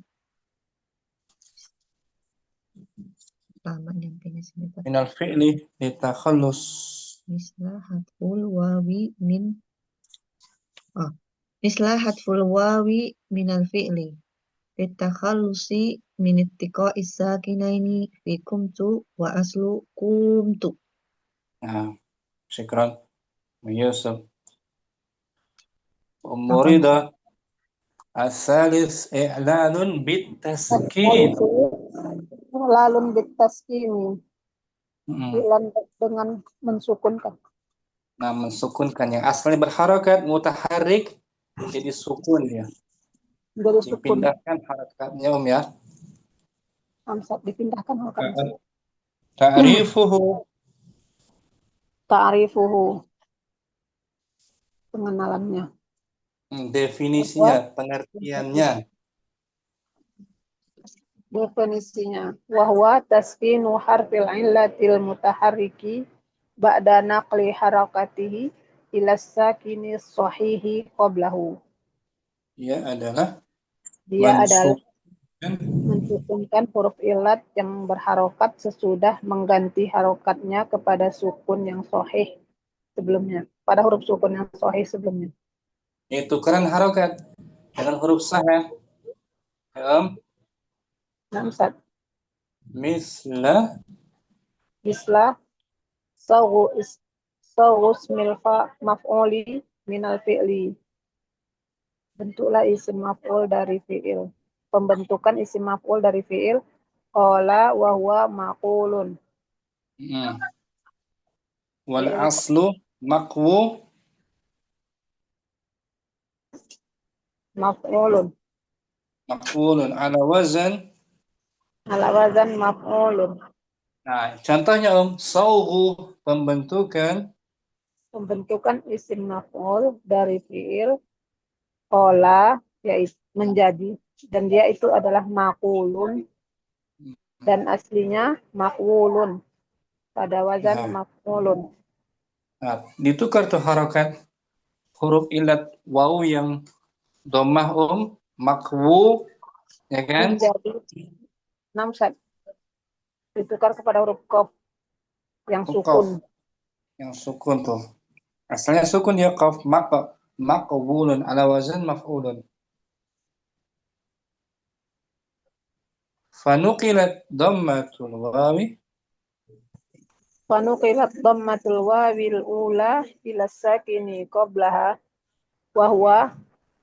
fi'li litakhallus. Misla hadful wawi minal fi'li litakhallusi min ittiqa'i sakinaini fi kumtu wa aslu kumtu. Syukran Yusuf. Umurida asalis i'lanun bitaskin. Lalun bitaskin. I'lan dengan mensukunkan. Nah, mensukunkan yang asalnya berharakat mutaharrik jadi sukun ya. Jadi sukun. Dipindahkan harakatnya ya. Hamzah dipindahkan harakatnya. Ta'rifuhu. Pengenalannya. Definisinya, pengertiannya. Definisinya. Wahwa taskinu harfil illatil mutaharriki ba'da naqli harakatihi ila sakini sahihi qablahu. Dia adalah Dia adalah mensukunkan mensukunkan huruf ilat yang berharokat sesudah mengganti harokatnya kepada sukun yang sahih sebelumnya, pada huruf sukun yang sahih sebelumnya. itu tukeran harokat dengan huruf sahih. Namsat Misla misla ismil maf'uli minal fi'li. Bentuklah isim maf'ul dari fi'il. Pembentukan isim maf'ul dari fi'il qala wa huwa maqulun. wal aslu maqwu Maf'ulun maqwulun ala wazan. ala wazan maf'ulun. Nah, contohnya sawghu pembentukan Isim maf'ul dari fi'il qala yaitu menjadi, dan dia itu adalah maqulun dan aslinya maqwulun pada wazan maf'ulun. Nah, ditukar tuh harokat huruf ilat waw yang dhammah maqwu, ya kan? Menjadi namsat ditukar kepada huruf qaf yang sukun. Yang sukun tuh. Asalnya sukun ya qaf maqwulun ala wazan maf'ulun. Fanuqilat dhammatul wawi Fanuqilat dhammatul wawil ula ila sakini qablaha wa huwa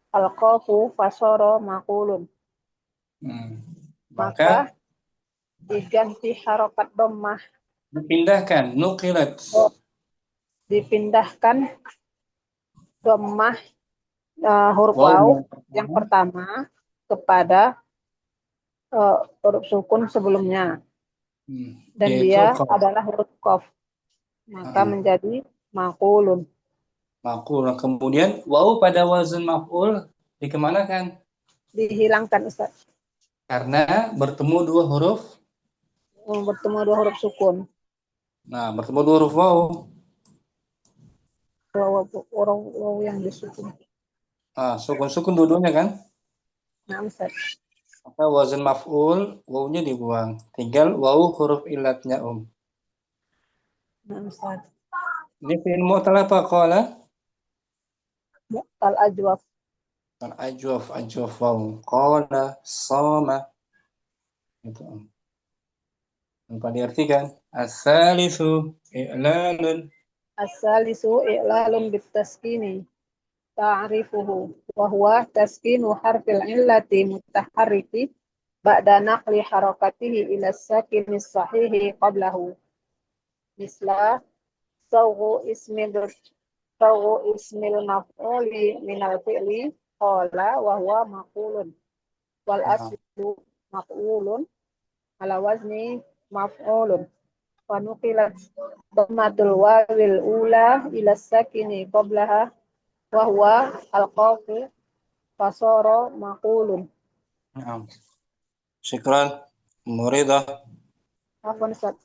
al-qafu fasara maqulun. Maka diganti harokat dhammah, dipindahkan nuqilat dipindahkan dhammah huruf waw yang pertama kepada huruf sukun sebelumnya, dan dia adalah huruf qaf, maka menjadi maqulun. Maqul. Kemudian waw pada wazan maf'ul dikemanakan? Dihilangkan, Ustaz. Karena bertemu dua huruf sukun. Nah, bertemu dua huruf waw. Waw yang disukun. Sukun-sukun dua-duanya kan? Nah, Ustaz. Maka wazan maf'ul wawnya dibuang. Tinggal waw huruf ilatnya Nah, Ustaz. Ini fi'il mu'tal apa qala? Mu'tal ajwaf. Ajwaf waw. Qala sama. Itu apa diartikan? As-salisu i'lalun. As-salisu i'lalun bitaskini ta'rifuhu wa huwa taskinu harfil illati mutaharriki ba'da naqli harakatihi ila sakini sahihi qablahu. Misla sawghu ismil maf'uli minal fi'li qala wa huwa maqulun wal aslu maqulun ala wazni maf'ulun. Fanuqilat dhammatul wawil ula ila sakini qablaha wa huwa al-qafu fasara maqulun. Syukran Muridah. Afwan, Ustaz.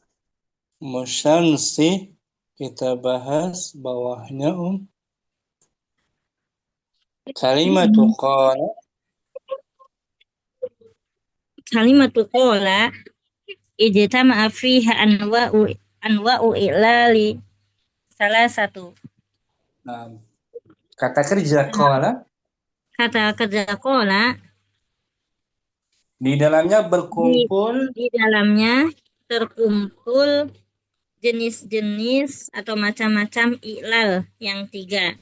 Musyamsi kita bahas bawahnya kalimatu qala. Kalimatu qala ijtama'a fiha anwa'u i'lali salah satu. Kata kerja qala. Kata kerja qala di dalamnya berkumpul. Di dalamnya terkumpul jenis-jenis atau macam-macam i'lal yang 3.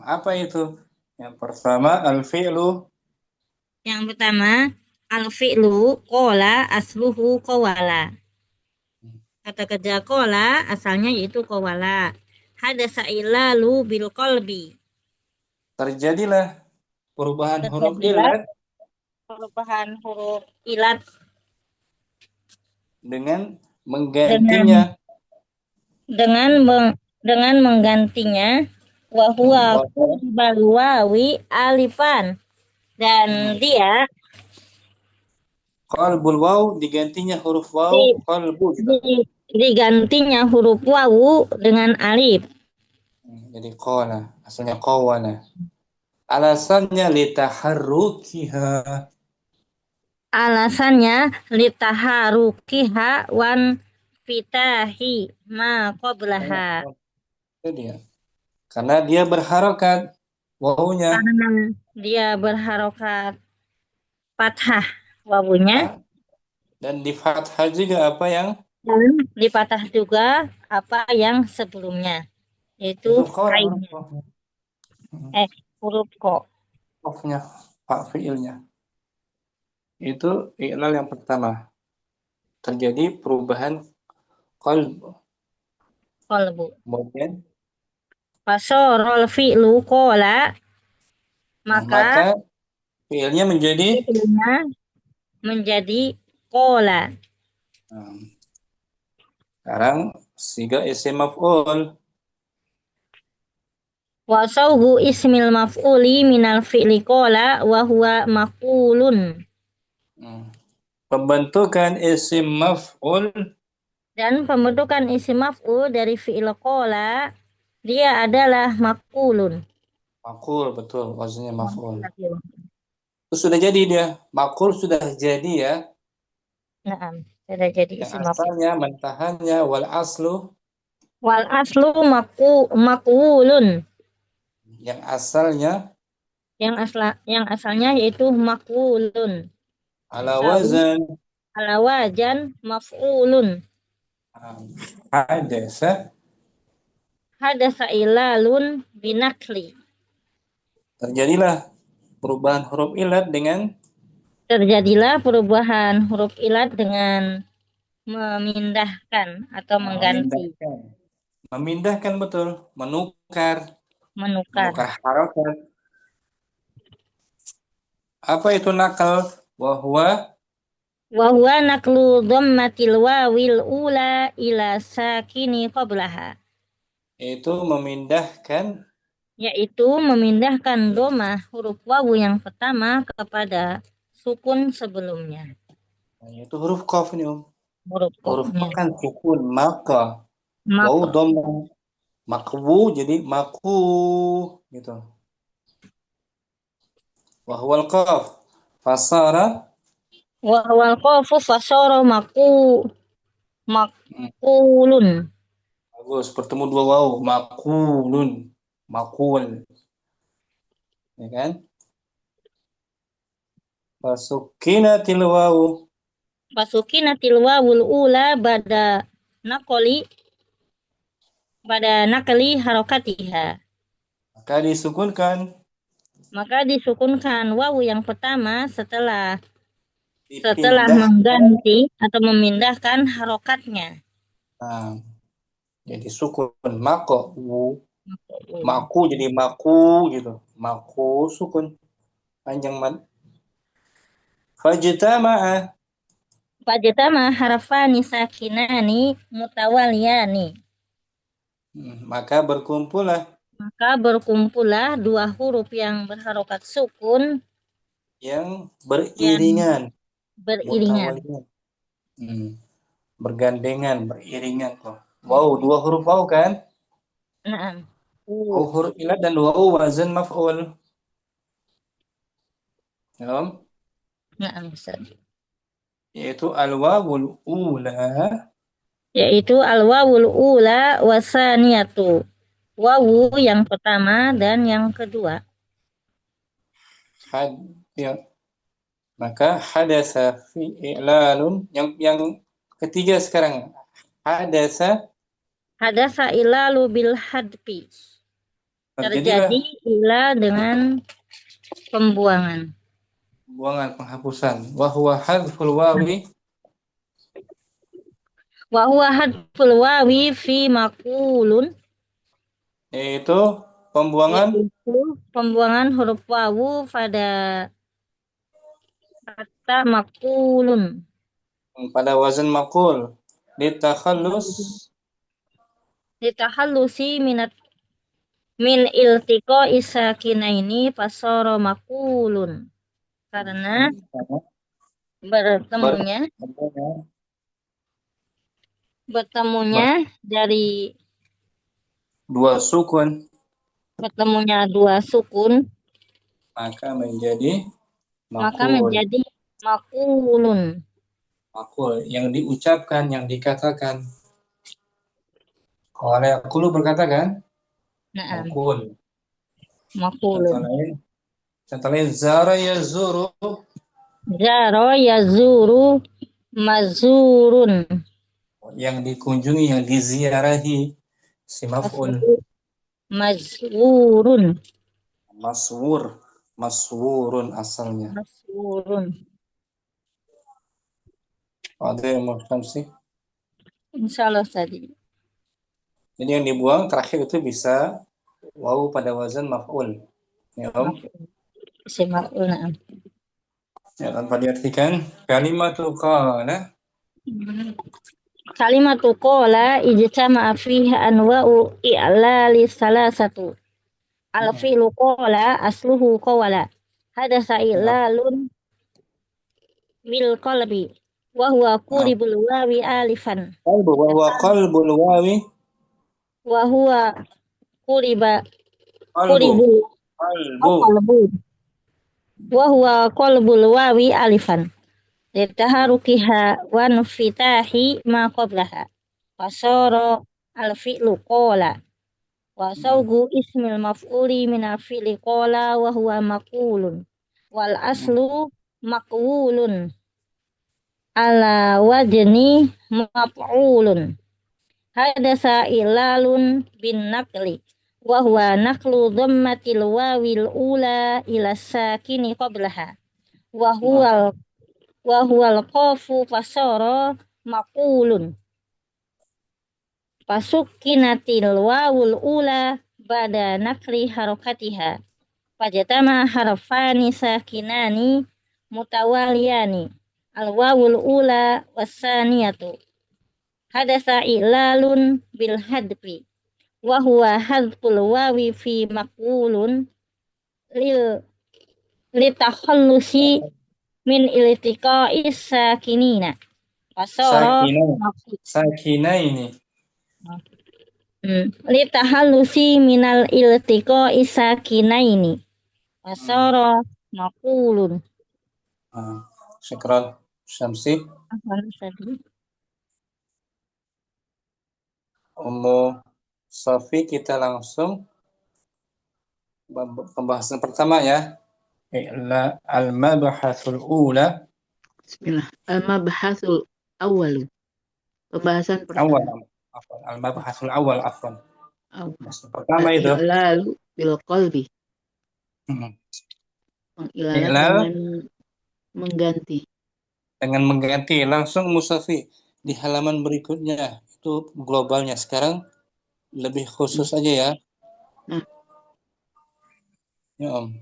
Apa itu? Yang pertama al-fi'lu. Yang pertama al-fi'lu qala asluhu qawala. Kata kerja qala asalnya yaitu qawala. Hadasa i'lalu bil qalbi. Terjadilah perubahan huruf ilat. Dengan menggantinya. Dengan menggantinya wa huwa qurbal wawi alifan, dan dia qalbul waw digantinya huruf waw qalbu. digantinya huruf wawu dengan alif. Jadi qala, asalnya qawana. Alasannya litaharrukiha. Alasannya litaharukiha wan fitahi ma qablaha. Itu dia. Karena dia berharokat wawunya. Karena dia berharokat fathah wawunya. Dan di fathah juga apa yang Dan dipatah juga apa yang sebelumnya, yaitu itu qala huruf kainnya. Huruf ko. qafnya, fa fiilnya. Itu i'lal yang pertama. Terjadi perubahan qalb. Kolbu. Kemudian Fasorol fi'lu kola, maka maka fiilnya menjadi fi'ilnya menjadi kola. Sekarang siga isim maf'ul. Wasauhu ismil maf'uli minal fi'li kola wa huwa maqulun. Pembentukan isim maf'ul Dan pembentukan isim maf'ul dari fi'il kola, dia adalah maqulun. Makul, betul, wazinnya maf'ul. Itu sudah jadi dia. Makul sudah jadi ya. Nah, sudah jadi Yang isim maf'ul. asalnya, mentahannya, wal aslu. Wal aslu maqulun. Yang asalnya Yang asalnya yaitu maqulun. ala wazan Ala wajan maf'ulun. hadasa. Hadasa ilalun binakli. Terjadilah perubahan huruf ilat dengan Terjadilah perubahan huruf ilat dengan memindahkan atau mengganti. Memindahkan betul, menukar harokat. Apa itu nakal? Wahwa Naklu dhammatil wawil ula ila sakini qablaha. Itu memindahkan Yaitu memindahkan dhamma huruf wawu yang pertama kepada sukun sebelumnya. Itu huruf qaf ini, Huruf Huruf qafnya. qaf kan sukun, maka wawu dhamma. Makwu jadi maku gitu. Wahwal qaf fasara Wal qafu fasara makulun. bagus, bertemu dua wawu, makulun, makul, ya kan? Fasukinatil wawu. Fasukinatil wawul ula pada nakli harokatiha. Maka disukunkan wawu yang pertama setelah mengganti atau memindahkan harokatnya. Jadi sukun mako maku jadi maku gitu, maku sukun panjang mad. Fajtama'a harafani sakinani mutawaliyani. Maka berkumpullah dua huruf yang berharokat sukun yang beriringan. Bergandengan, beriringan kok. Wow, dua huruf waw kan? Nah. Waw huruf ilat dan waw wazan maf'ul. Ya. Nah, Ustaz. Yaitu al-wawul ula. Wasaniyatu. Wawu yang pertama dan yang kedua. Maka hadasa fi'lalun yang ketiga sekarang. Hadasa ilalu bil hadfi. Terjadi ila dengan pembuangan. Penghapusan. Wa huwa hadful wawi fi maqulun. Yaitu pembuangan huruf wawu pada kata maqulun. Pada wazan maqul. Litakhallusi min iltiqo isakinaini pasoro maqulun. Karena Bertemunya dari dua sukun, bertemunya dua sukun, maka menjadi maka maqul. menjadi makulun. Maqul yang diucapkan, yang dikatakan. Qala yaqulu berkata kan? Nah, Maqul. Contoh makulun. lain, contoh lain zara yazuru, Zaro yazuru mazurun. yang dikunjungi, yang diziarahi. Si maf'ul. Mazurun. Maswurun asalnya. Mazurun. Ada yang mau sih? Insyaallah tadi. Jadi yang dibuang terakhir itu bisa waw pada wazan maf'ul. Ya, Om. Si maf'ul. Na'am. Ya, tanpa diartikan kalimatu qala. Kalimatu qala ijtama'a fiha anwa'u i'lali salasatu. Al-fi'lu qala asluhu qawala. Hadasa i'lalun bil qalbi wa huwa qulibul wawi alifan. Qalbu wa huwa qalbul wawi. Wa huwa qulibul Qalbu. wa huwa qalbul wawi alifan. Litaharukiha wa nufitahi ma qablaha. Fasara al-fi'lu qala. Wa sawgu ismil maf'uli minal fi'li qala wa huwa maqulun. Wal aslu maqwulun ala wajni maf'ulun. Hadasa ilalun bin naqli wa huwa naqlu dhammatil wawil ula ila sakini qablaha wa huwal qafu fasara maqulun. Pasukinatil wawul ula ba'da naqli harakatiha fajatama harfani sakinani mutawaliyani al-wawul ula wasaniyatu. Hadasa ilalun bil hadfi wa huwa hadful wawi fi maqulun litakhallusi min iltiqa'is sakinina. Fasara Sakinaini. Litahallusi minal iltiqa'is sakinaini. Fasara maqulun. Syukran Syamsi. Ummu Safi, kita langsung pembahasan pertama ya. Al-mabhasul ula. Bismillah. Al-mabhasul awwalu. Pembahasan pertama. Al-mabhasul awal afwan. Pertama itu. Al-i'lalu bil qalbi. Pengilalan dengan mengganti. Dengan mengganti langsung Musafi di halaman berikutnya itu globalnya. Sekarang lebih khusus aja ya. Nah. Ya Om.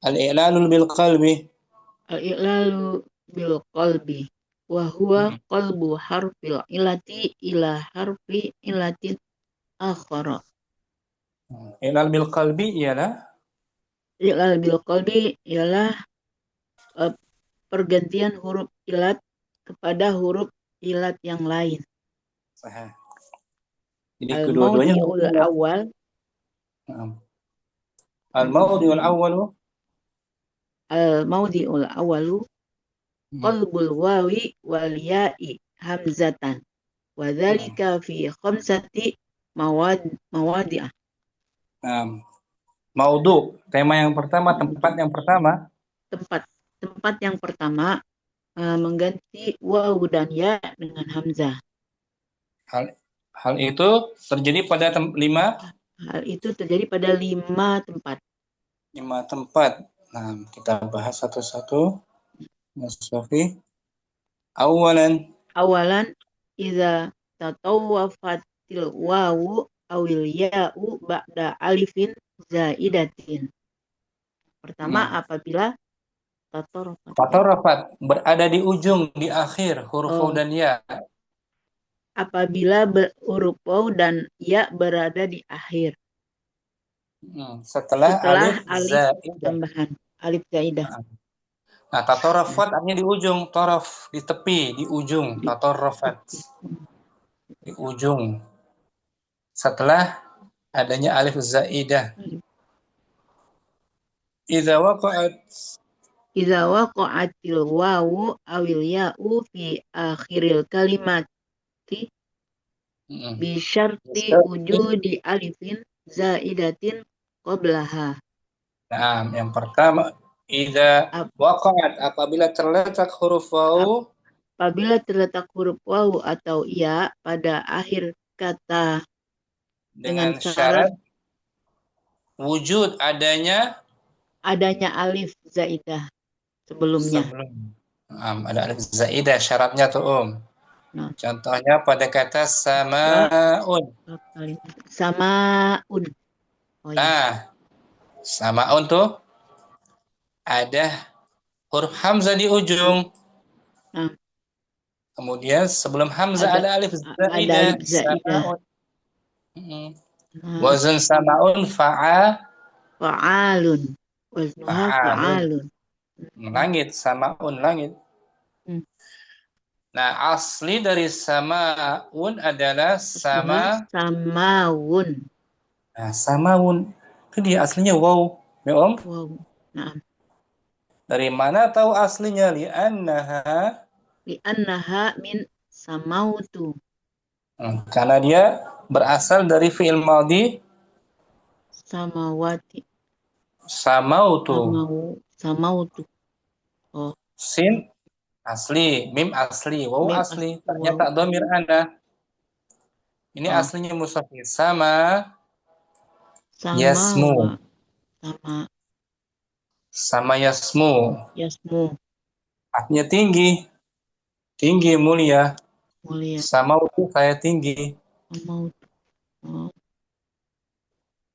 Al-i'lalu bil qalbi. Al-i'lalu bil qalbi wa huwa qalbu harfil ilati ila harfi ilatin akhara. I'lal bil qalbi ialah I'lal bil qalbi ialah pergantian huruf ilat kepada huruf ilat yang lain. Sahih. Jadi kedua-duanya Al-mawdi'ul awal. Al-mawdi'ul awwalu. Al-mawdi'ul awalu qalbul wawi wal ya'i hamzatan. Wa dzalika fi khamsati mawadi'ah. Maudu, tema yang pertama, tempat yang pertama. Tempat yang pertama mengganti waw dan ya dengan hamzah. Hal itu terjadi pada 5. Hal itu terjadi pada 5 tempat. 5 tempat. Nah, kita bahas satu-satu. Mas Sofi. Awalan idza tatawwafatil wawu awil ya'u ba'da alifin zaidatin. Pertama, apabila tatarafat berada di ujung, di akhir huruf waw dan ya. Apabila huruf waw dan ya berada di akhir. Setelah alif tambahan alif zaidah. Nah, tatorofat artinya di ujung, torof di tepi, di ujung, Di tatorofat tepi. di ujung. Setelah adanya alif zaidah. Idza waqa'at Idza waqa'atil wawu awil ya'u fi akhiril kalimati bi syarti wujudi alifin zaidatin qablaha. Nah, yang pertama idza waqa'at apabila terletak huruf wawu Apabila terletak huruf wawu atau ya pada akhir kata dengan syarat wujud adanya alif zaidah sebelumnya. Ada alif zaidah syaratnya tuh Nah. Contohnya pada kata samaun. Samaun. Oh, ya. Nah, samaun tuh ada huruf hamzah di ujung. Nah. Kemudian sebelum hamzah ada alif zaidah. Ada alif zaidah. Wazn samaun fa'alun. Waznuha fa'alun. Langit, samaun langit. Nah, asli dari samaun adalah samaun. Nah, samaun itu dia aslinya wow, ya Om? Wow. Nah. Dari mana tahu aslinya? Li'annaha min samautu. Karena dia berasal dari fi'il madhi Samawati. Samautu. Oh. Sin asli, mim asli, waw asli. Ternyata dhamir ana. Ini aslinya musafir. Yasmu. Sama yasmu. Artinya tinggi. Tinggi, mulia. Samautu saya tinggi.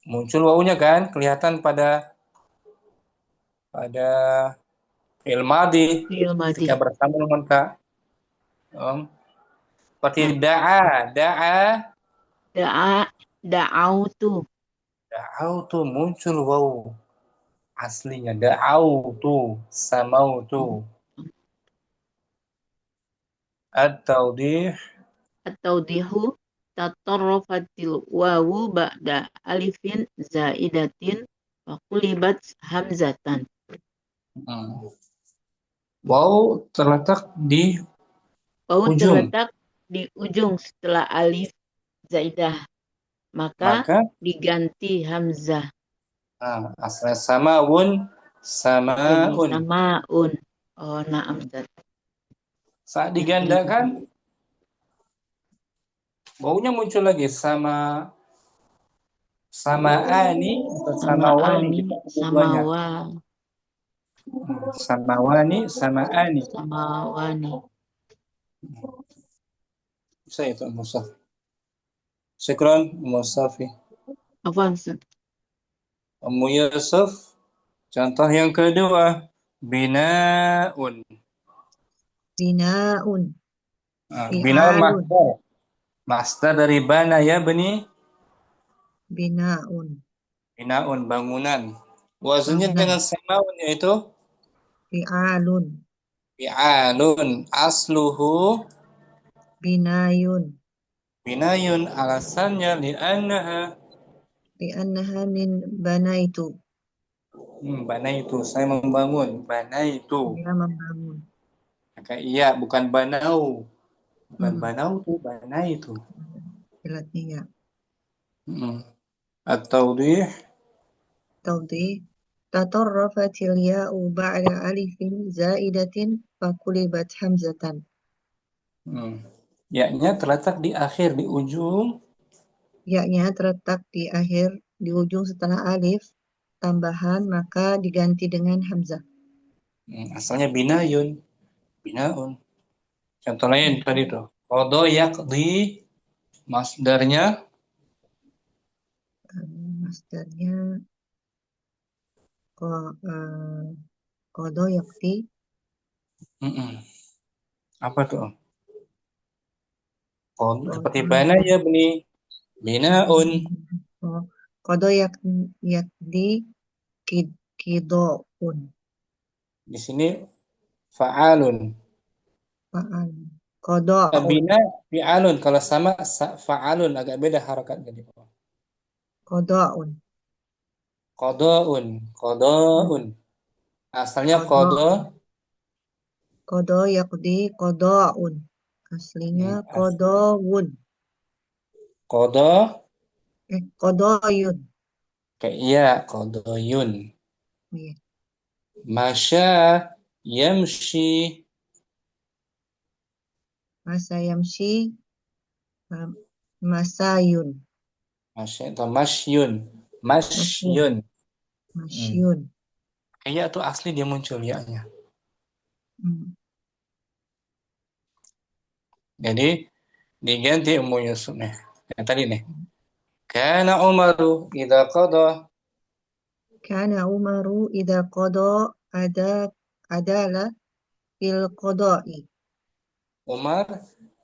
Muncul wawunya kan, kelihatan pada fi'il madhi ketika bersama dengan kak. Seperti da'autu muncul waw aslinya da'autu samautu. At-tawdihu tatarrafatil wawu ba'da alifin zaidatin wa qulibat hamzatan. Waw terletak di ujung setelah alif zaidah, maka diganti hamzah. Asal samaun. Oh, na'am. Saat digandakan wawunya muncul lagi sama'ani atau samawani. Samawani. Bisa itu Musaf. Syukran Musafi. Apa Ummu Yusuf. Contoh yang kedua, bina'un. Bina'un. Bina'un masdar. Masdar dari bana ya bani. Bina'un. Bina'un bangunan. Wazannya dengan samaun yaitu fi'alun. Asluhu binayun. Alasannya li'annaha min banaitu. Banaitu saya membangun. Banaitu. Saya membangun. Maka iya bukan banau. Bukan banau tuh banaitu. Ilatnya. At-tawdih tatarrafatil ya'u ba'da alifin zaidatin fakulibat hamzatan. Ya-nya terletak di akhir, di ujung. Ya-nya terletak di akhir, di ujung setelah alif tambahan, maka diganti dengan hamzah. Asalnya bina'un. Contoh lain tadi tuh. Qadha yaqdi masdarnya qadha yaqdi. Apa tuh? Seperti bana ya bani. Bina'un. Qadha yaqdi qida'un. Di sini Fa'alun. Fa'al. Qada'un. Bina fi'alun. Kalau sama fa'alun agak beda harakatnya di bawah. Qada'un. Qada'un. Qada'un. Asalnya Qada. qada. Qada yaqdi qada'un. Aslinya qada'un. Qada. Qada'yun. Kayak iya. Qada'yun. Iya. Masya yamshi. Masa yamshi. Masayun. Masya atau masyun. Masyun. Masyun. Kayak tuh asli dia muncul ya-nya. Jadi diganti Ummu Yusuf nih. Yang tadi nih. Kana Umaru idza qada. Kana Umaru idza qada adala fil qada'i. Umar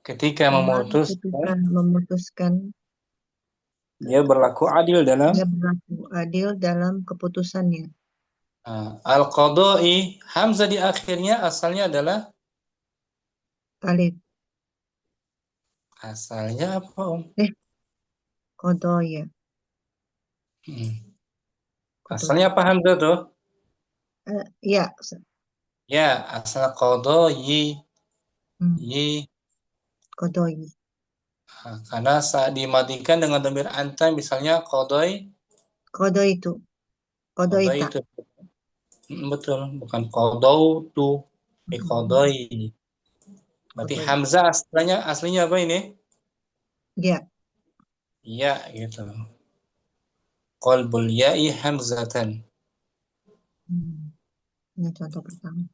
ketika Umar ketika memutuskan dia berlaku adil dalam dia berlaku adil dalam keputusannya. Al-qada'i, hamzah di akhirnya asalnya adalah Alif. Asalnya apa, Om? Qada ya. Asalnya apa hamzah tuh? Ya. Ya, asal qada'i. Yi. Qada'i. Karena saat dimatikan dengan dhamir anta misalnya qadai. Qadaitu. Qadaita. Itu. Betul, bukan qadautu. Qadai. Berarti hamzah aslinya apa ini? Ya. Ya, gitu. Qalbul ya'i hamzatan. Ini contoh pertama.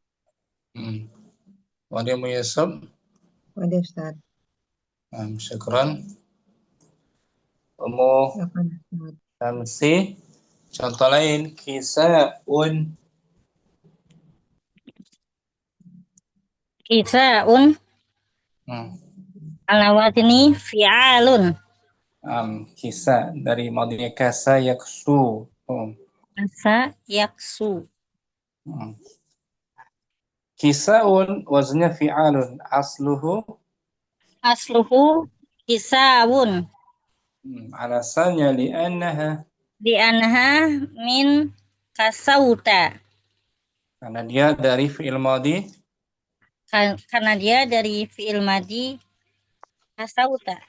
Wadi Yusuf. Wadi Ustaz. Syukran. Ummu Samsi. Contoh lain, kisa'un. Kisa'un. Al-nawatini fi'alun. Kisah dari madhinya kasa yaksu. Kasa yaksu. Kisa'un waznya fi'alun. Asluhu kisa'un. Alasannya li'annaha Min kasauta. Karena dia dari fi'il madhi. Karena dia dari fi'il madhi kasauta.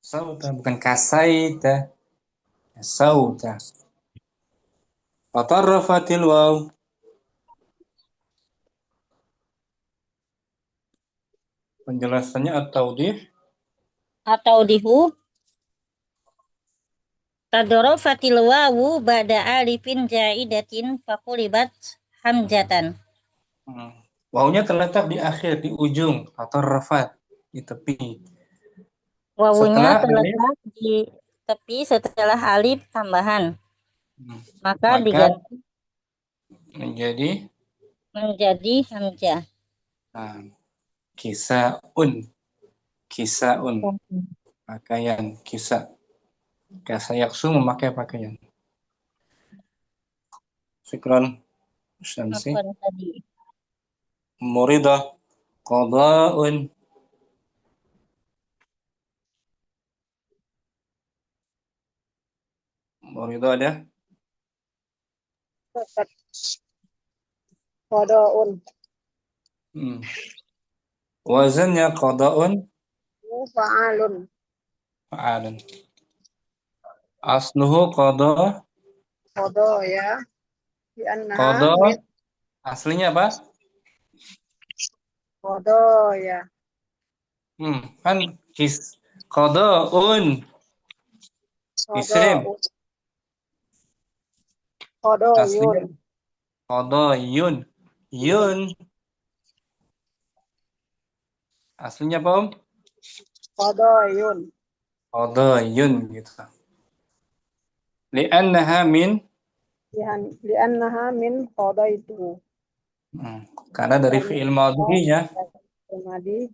Sauta, bukan kasaita. Sauta. Fatarrafatil waw. Penjelasannya At-tawdihu. Tadarafatil wawu ba'da alifin jaidatin faqulibat hamzatan. Wawunya terletak di akhir, di ujung. Fatarrafat, di tepi. Wawunya terletak di tepi setelah alif tambahan. Maka diganti menjadi hamzah. Kisa'un. Pakaian, kisah. Kasa yaksu memakai pakaian. Syukran. Syamsi. Muridah. Qada'un. Muridah ada? Qada'un. Wazannya qada'un. Fa'alun. Fa'alun. Asluhu qada. Qada ya. Qada. Aslinya apa? Qada ya. Kan qada'un. Isim. Qada'yun. Qada'yun. Yun. Aslinya apa, Om? Qada'yun. Qada'yun gitu. Li'annaha min qadaitu. Karena dari fi'il madhinya.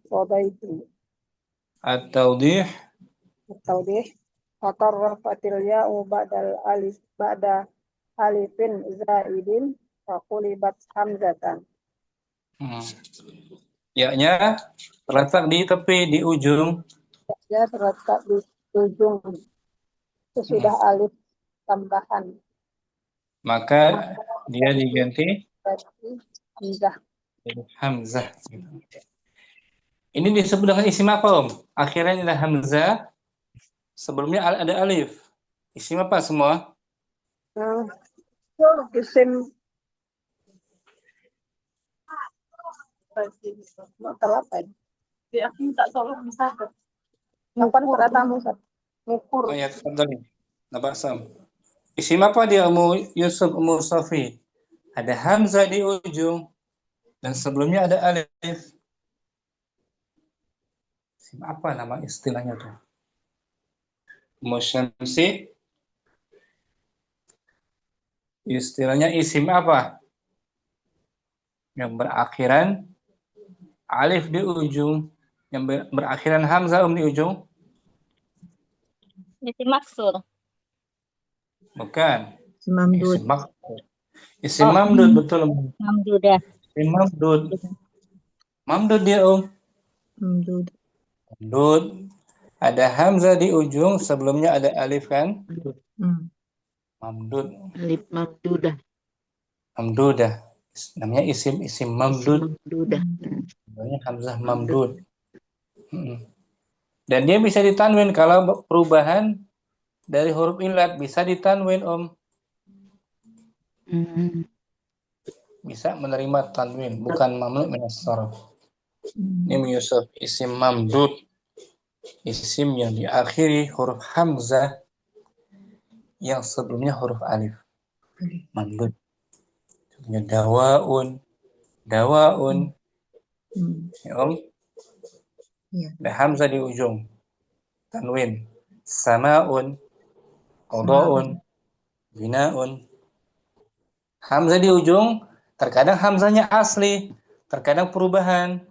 Qadaitu. At-tawdih. Fatarrafatil ya'u ba'da alifin zaidin faqulibat hamzatan. Ya-nya terletak di tepi, di ujung. Ya terletak di ujung sesudah alif tambahan. Maka dia diganti Berarti hamzah. hamzah. Ini disebut dengan isim apa, Om? Akhirnya ada hamzah, sebelumnya ada alif. Isim apa semua? Isim terlapan. Ya, aku minta tolong bisa. Kapan peratamu, ngukur. Oh ya, tafadhali. Nabasam. Isim apa dia, Umu Yusuf, Umu Sofi? Ada hamzah di ujung dan sebelumnya ada alif. Isim apa nama istilahnya tuh? Umu Syamsi, istilahnya isim apa? Yang berakhiran alif di ujung, yang berakhiran hamzah di ujung? Isim maksur. Bukan. Mamdud. Isim mamdud, betul. Mamdudah. Isim mamdud. Mamdud dia, Om. Mamdud. Mamdud. Ada hamzah di ujung, sebelumnya ada alif kan? Mamdud. Alif mamdudah. Mamdudah. Namanya isim mamdud. Mamdudah. Namanya hamzah mamdud. Dan dia bisa ditanwin kalau perubahan dari huruf ilat bisa ditanwin, Om. Bisa menerima tanwin, bukan mamnu minas sarf. Ini Yusuf, isim mamdud. Isim yang diakhiri huruf hamzah yang sebelumnya huruf alif. Mamdud. Contohnya dawaun. Ya, Om. Ada hamzah di ujung. Tanwin. Samaun. Qada'un. Binaun. Hamzah di ujung, terkadang hamzahnya asli, terkadang perubahan.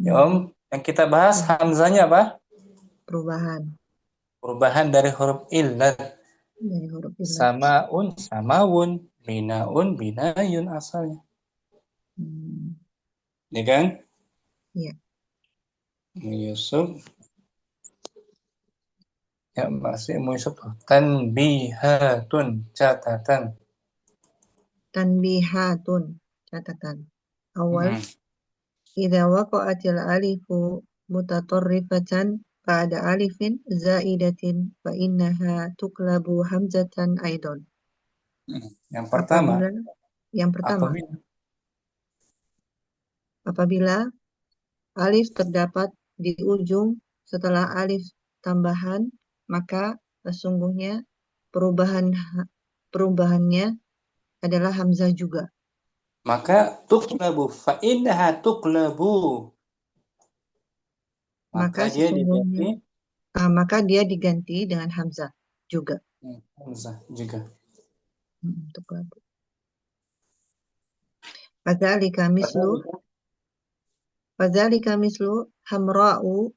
Ya, Om, yang kita bahas hamzahnya apa? Perubahan dari huruf illat. Samaun, samawun, binaun, binayun asalnya. Ya kan? Iya. Yusuf. Ya, masih Yusuf. Tanbihatun, catatan. Tanbihatun, catatan. Awal, idza waqa'atil alifu mutatarrifatan ba'da alifin zaidatin fa innaha tuklabu hamzatan aidan. Yang pertama. Apabila alif terdapat di ujung setelah alif tambahan, maka sesungguhnya perubahannya adalah hamzah juga. Maka tuklabu, fa innaha tuklabu. Maka dia diganti dengan hamzah juga. Hamzah juga. Tuklabu. Fadzalika mislu hamra'u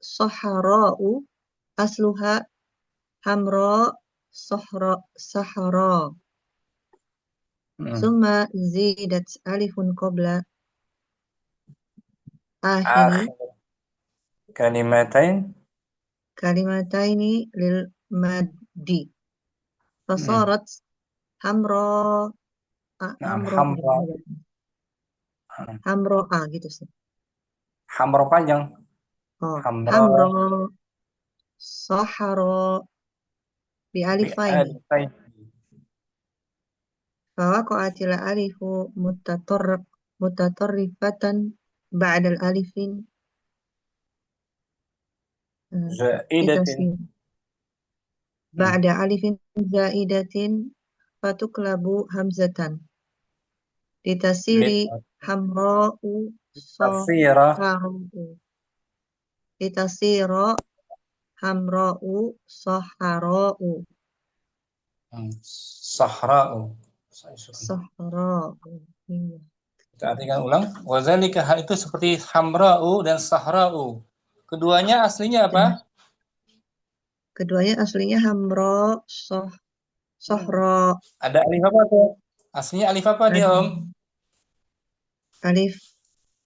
sahara'u asluha hamra sahara. Summa zidat alifun qabla akhiri kalimataini lil maddi. Fasarat hamra gitu sih. Hamra panjang. Hamra sahara bi alifaini. Fawaqa'atil alifu mutatarrifatan ba'dal alifin zaidatin. Ba'da alifin zaidatin fatuklabu hamzatan. Litasiri hamra'u sahara'u. Litasira hamra'u sahara'u. Sahra'u. Kita artikan ulang. Wazalika, hal itu seperti hamra'u dan sahra'u. Keduanya aslinya apa? Keduanya aslinya hamra sahra. Ada alif apa tuh? Aslinya alif apa dia, Om? Alif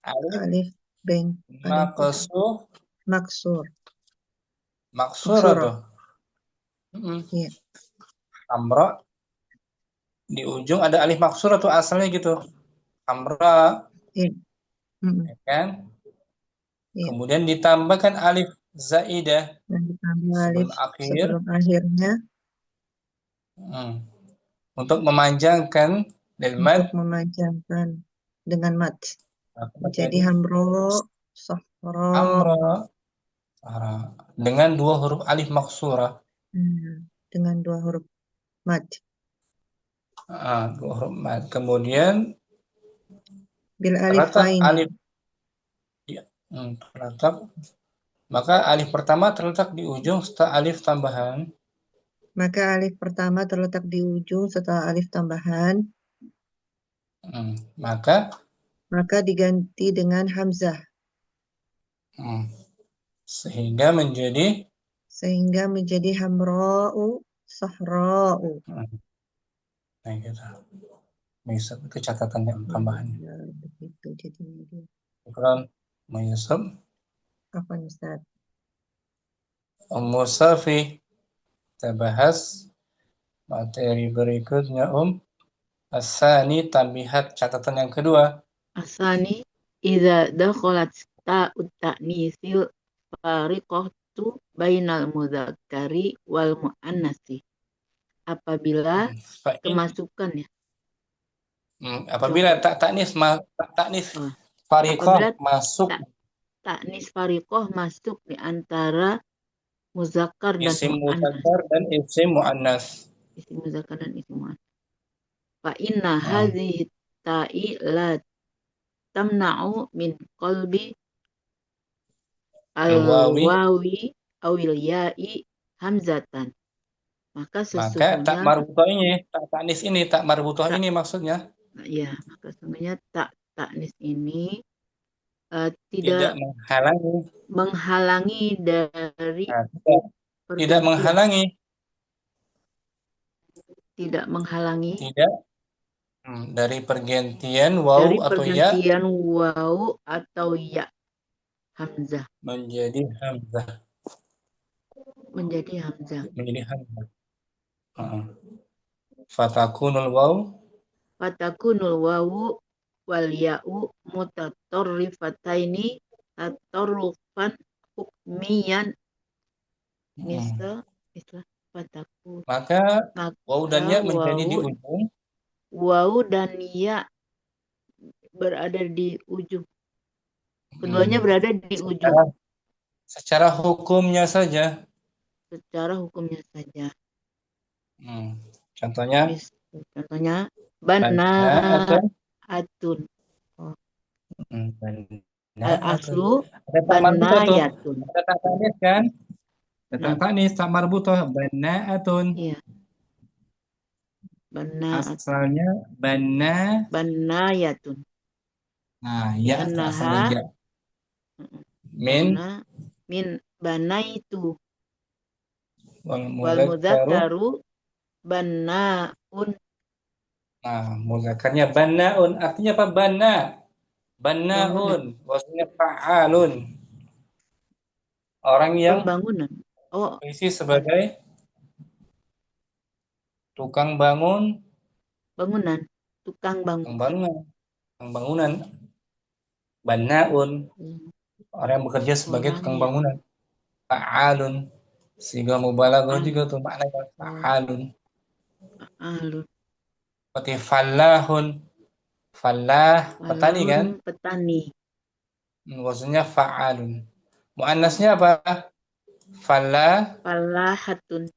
Alif paling maqsur, maksur. maksur Maksuro. tuh. Iya. Hamra di ujung ada alif maksur atau asalnya gitu. Hamra, Iya. ya kan? Iya. Kemudian ditambahkan alif zaidah Dan ditambah alif sebelum akhir sebelum akhirnya untuk memanjangkan untuk mad memanjangkan dengan mat. Jadi menjadi hamro, sahro. hamra dengan dua huruf alif maksurah. Dengan dua huruf mat. Dua huruf mad. Kemudian Bil alif terletak faini. alif terletak, maka alif pertama terletak di ujung setelah alif tambahan. Maka alif pertama terletak di ujung setelah alif tambahan. Maka diganti dengan hamzah. Sehingga menjadi hamra'u, sahra'u. Nah, gitu. Menyusup itu catatannya tambahan. Begitu jadinya. Ukuran menyusup. Apa Ustaz? Ummu Safi. Kita bahas materi berikutnya Asani, tambihat catatan yang kedua. Asani idza dakhalat ta'ut ta'nisil fariqatu bainal mudzakkari wal muannasi. Apabila kemasukan ya. Apabila taknis fariqah masuk, taknis fariqah masuk di antara muzakkar dan isim muannas. muzakkar dan isim muannas. Isim muzakkar dan isim muannas. Fa inna hadhihi ta'i la tamna'u min qalbi al-wawi awil ya'i hamzatan. Maka sesungguhnya tak marbutoh ini, tak taknis ini, tak marbutoh ini maksudnya. Ya, maka sesungguhnya taknis ini tidak menghalangi dari tidak menghalangi dari pergantian waw atau ya hamzah menjadi hamzah. Fatakunul wawu wal ya'u mutatarrifataini tatarrufan hukmiyan misal fatakun. Maka waw dan ya menjadi di ujung. Waw dan ya berada di ujung. Keduanya berada di ujung. Secara hukumnya saja. Contohnya bana'atun. Al-aslu bana'atun. Ada tak tanis kan? Ada tanis tak marbutoh bana'atun. Iya. Asalnya bana'atun. Nah, ya asalnya ya. Min banaitu. Wal mudzakkaru bana'un. Nah, mudzakarnya bana'un. Artinya apa? Bana'un. Maksudnya fa'alun. Orang yang bangunan. berisi sebagai tukang bangun. Tukang bangunan. Bana'un. Orang yang bekerja sebagai tukang bangunan. Fa'alun. Sehingga mubalaghah juga tuh maknanya fa'alun. Seperti fallahun. Fallah, petani kan? Petani. Maksudnya fa'alun. Muannasnya apa? Fallahatun.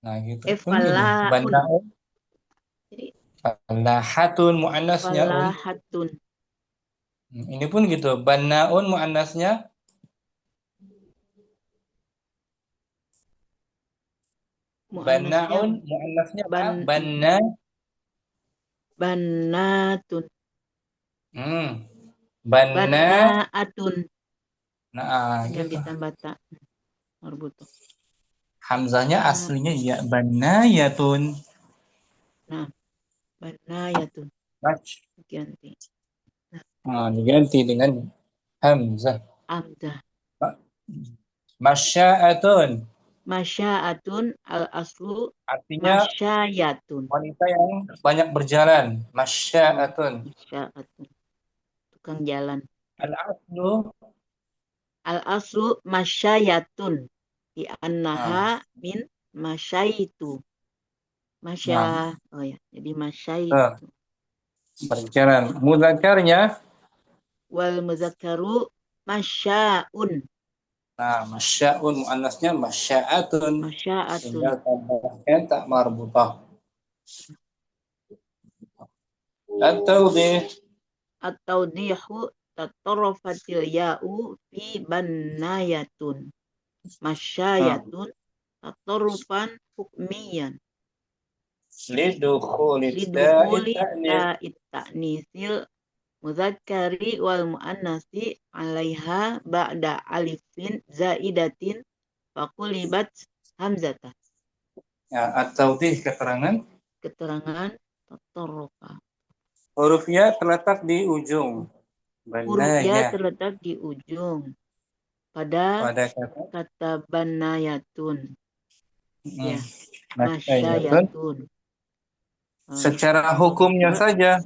Nah, gitu. Fallahun. Fallahatun muannasnya Fallahatun. Ini pun gitu. Bannaun muannasnya Bannaun muannasnya Bannatun. Banna'atun. Nah, yang ditambah tak marbutoh. Hamzahnya aslinya ya bannayatun. Nah, bannayatun. Ganti. Diganti dengan hamzah. Hamzah. Masya'atun. Masya'atun al-aslu Artinya masyayatun. wanita yang banyak berjalan. Masya'atun. Masya'atun. Tukang jalan. Al-aslu. Al-aslu masyayatun. Di annaha min masyaitu. Masya. Oh ya, jadi masyaitu. Berjalan. Mudzakarnya. Wal muzakkaru masya'un. Masya'un muannasnya masya'atun. Masya'atun. Tinggal tambahkan tak marbutah. At-tawdih. At-tawdihu tatarrafatil ya'u fi bannayatun. Masyayatun tatarrufan hukmiyan. Lidukhuli Lidukhuli ta'it ta'nisil mudzakkari wal muannasi 'alaiha ba'da alifin zaidatin faqulibat hamzatan. At-tawdih keterangan. Keterangan tatarrufa. Huruf ya terletak di ujung. Huruf ya Banaya. terletak di ujung pada kata banayatun. Ya, masyayatun. Secara hukumnya saja.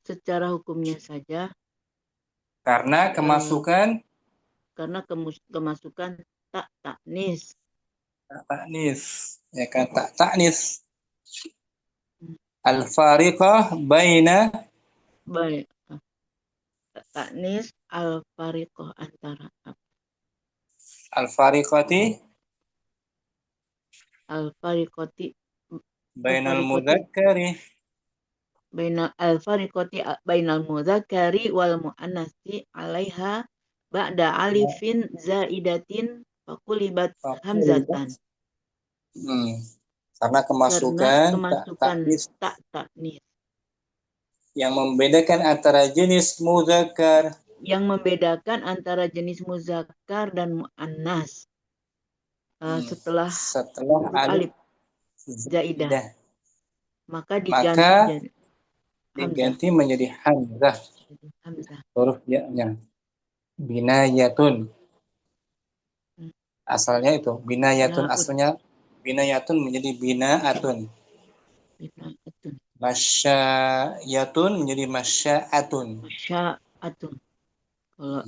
Secara hukumnya saja. Karena kemasukan. Karena kemasukan tak taknis. Taknis. Ya kan tak taknis. Al-fariqah baina. Baik. Taknis al-fariqah antara apa? Al-fariqati. Al-fariqati. Bainal mudzakkari. Bainal al-fariqati bainal mudzakkari wal muannasi 'alaiha ba'da alifin zaidatin faqulibat hamzatan. Karena kemasukan tak taknis. Yang membedakan antara jenis mudzakkar. Yang membedakan antara jenis muzakkar dan muannas. Setelah alif zaidah. Maka diganti menjadi hamzah. Huruf ya-nya. Binayatun. Asalnya itu binayatun, aslinya binayatun menjadi binaatun. Masyayatun menjadi masya'atun. Masya'atun. Kalau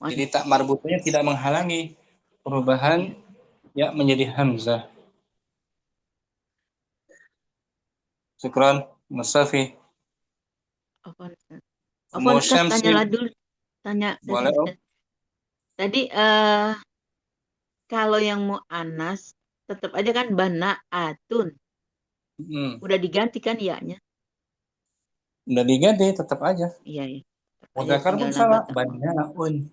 jadi tak marbutnya tidak menghalangi perubahan ya menjadi hamzah. Syukran, Mustafi. Tanya dulu. Tanya. Boleh, Om. Tadi kalau yang mu'annas tetap aja kan bana'atun. Udah diganti kan ya-nya? Udah diganti, tetap aja. Iya. Mudzakkar pun salah, bana'un.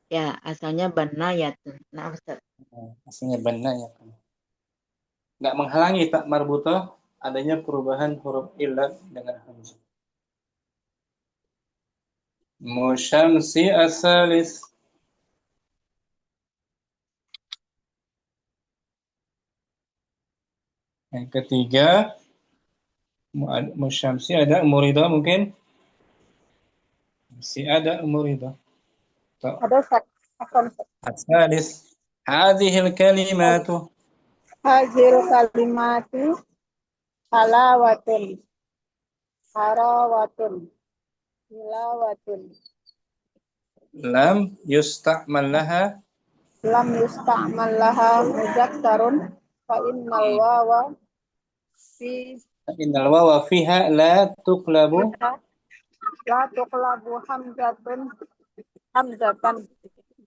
Ya, asalnya banayatun. Nah, Ustaz. Asalnya banayatun. Nggak menghalangi tak marbutah adanya perubahan huruf illat dengan hamzah. Musyamsi asalis. Yang ketiga, musyamsi ada muridah mungkin? Si ada muridah. Ada asalis. Hadhil kalimatu. Hadhil kalimatu halawatun. Harawatun. Hilawatun. Lam yusta'mal laha. Lam yusta'mal laha mudzakkarun fa innal wawa fiha la tuqlabu. La tuqlabu hamzatan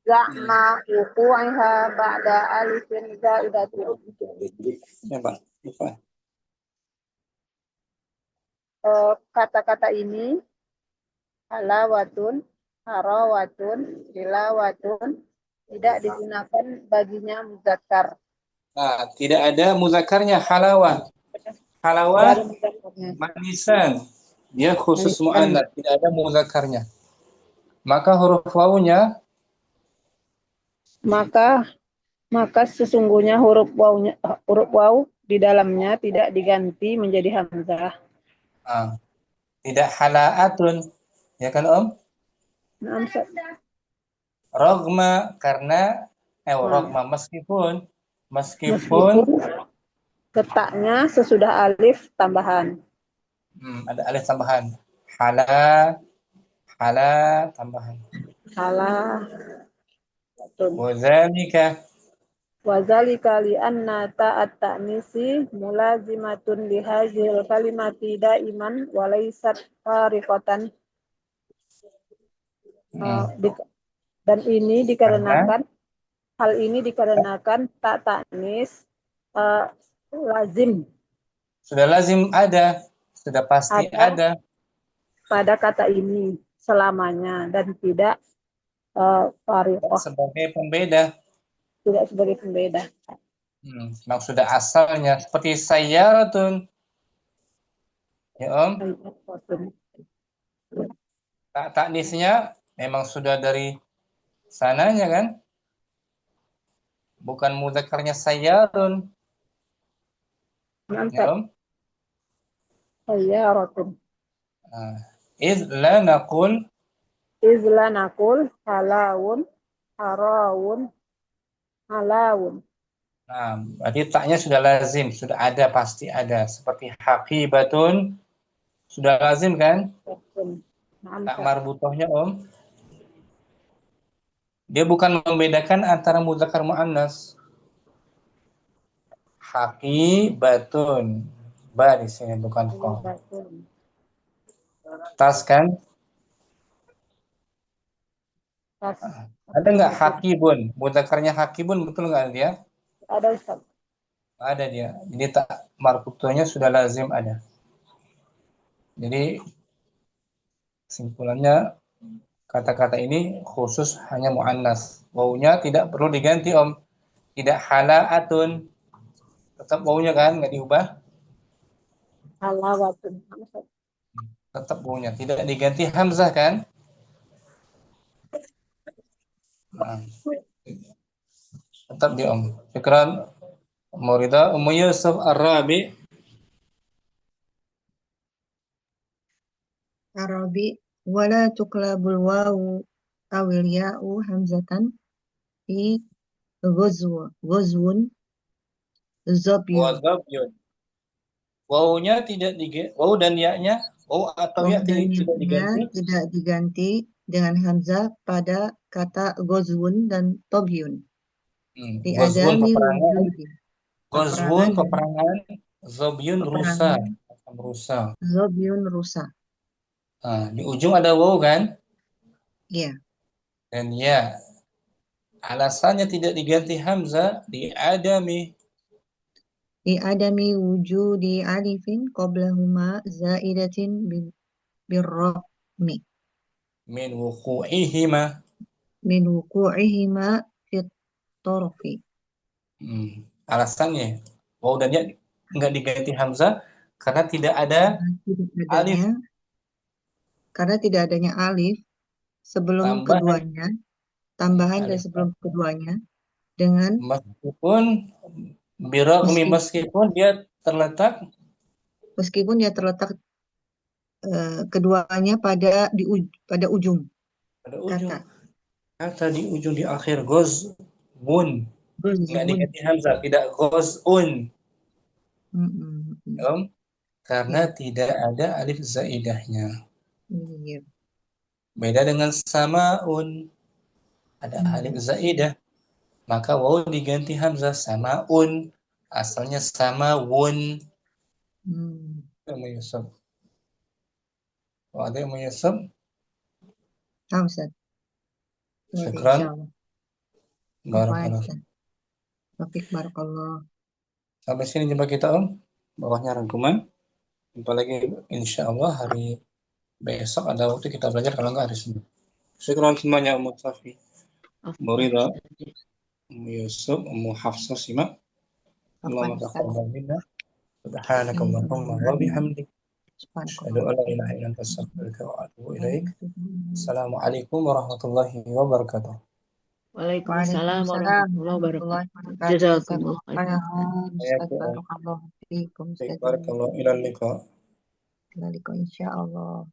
za'ma wuqu'iha ba'da alifin zaidatin. Ya, Pak. Kata-kata ini halawatun, harawatun, hilawatun tidak digunakan baginya muzakkar. Tidak ada muzakkarnya halawah. Halawah manisan. Dia khusus mu'annas, tidak ada muzakkarnya. Maka huruf wawunya maka sesungguhnya huruf waw di dalamnya tidak diganti menjadi hamzah. Tidak hala'atun. Ya kan Om? Naam, Ustaz. Rogma karena Nah, rogma meskipun meskipun letaknya sesudah alif tambahan. ada alif tambahan. Hala hala tambahan. Salah. Betul. Wadzalika Wazalika li'anna ta'at ta'nisi mulazimatun lihazil kalimati daiman walaysat fariqatan. Dan ini karena dikarenakan tak ta'nis lazim sudah lazim ada, sudah pasti ada ada. pada kata ini selamanya dan tidak fariqah, Sebagai pembeda. tidak sebagai pembeda. Memang sudah asalnya seperti sayyaratun. Ya Om, taknisnya memang sudah dari sananya kan? Bukan mudzakarnya sayyarun. Ya Om. Sayyaratun. Iz la naqul Izla nakul halawun harawun halawun. Nah, berarti taknya sudah lazim, sudah ada, pasti ada. Seperti haqibatun, sudah lazim kan? Tak marbutohnya Om. Dia bukan membedakan antara mudzakkar muannas. Haqibatun. Ba di sini bukan qaf. Tas kan? Ada nggak haqibun? Mudzakarnya haqibun betul nggak dia? Ada Ustaz. Ada dia. Jadi tak marbutohnya sudah lazim ada. Jadi kesimpulannya kata-kata ini khusus hanya mu'annas. Wawunya tidak perlu diganti Om. Tidak hala'atun. Tetap wawunya kan, nggak diubah. Halawatun. Tetap wawunya. Tidak diganti hamzah kan. Nah, tetap di Om. Syukran. Murida Ummu Yusuf Ar-Rabi. Arabi wala tuklabul wawu awil ya'u hamzatan fi ghuzwun zabyun. Wazabyun. Wawunya tidak diganti. Wawu dan ya-nya. Wawu atau ya tidak diganti. Tidak diganti dengan hamzah pada kata ghuzwun dan tobyun. Ghazwun peperangan. Ghazwun Peperangan. peperangan. Zabyun rusa. Rusa. Zabyun rusa. Nah, di ujung ada wawu kan? Iya. Dan ya. Alasannya tidak diganti hamzah di adami. Di adami wujudi alifin qablahuma zaidatin birrahmi. Min wuku'ihima. Min wuku'ihima fit torfi. Alasannya wawu dan ya nggak diganti hamzah karena tidak ada alif. Karena tidak adanya alif sebelum keduanya, tambahan dan sebelum keduanya dengan meskipun dia terletak keduanya pada ujung kata di ujung di akhir ghazwun nggak diganti hamzah, tidak ghazun. Karena tidak ada alif zaidahnya. Beda dengan samaun, ada alif zaidah, maka wawu diganti hamzah. Samaun asalnya samawun. Yusuf. Ada yang Yusuf? Ustaz. Syukran. Barakallah. Barakallah. Sampai sini jumpa kita Om. Bawahnya rangkuman. Jumpa lagi insya Allah hari besok ada waktu kita belajar, kalau enggak hari Senin. Syukran semuanya Ummu Safi, Murida, Ummu Yusuf, Ummu Hafsah Simak. Allahumma taqabbal minna. Subhanakallahumma wa bihamdik. Asyhadu an la ilaha illa anta astaghfiruka wa atubu ilaik. Assalamualaikum warahmatullahi wabarakatuh. Waalaikumsalam warahmatullahi wabarakatuh. Jazakumullah khairan. Barakallahu ila liqa. Insyaallah.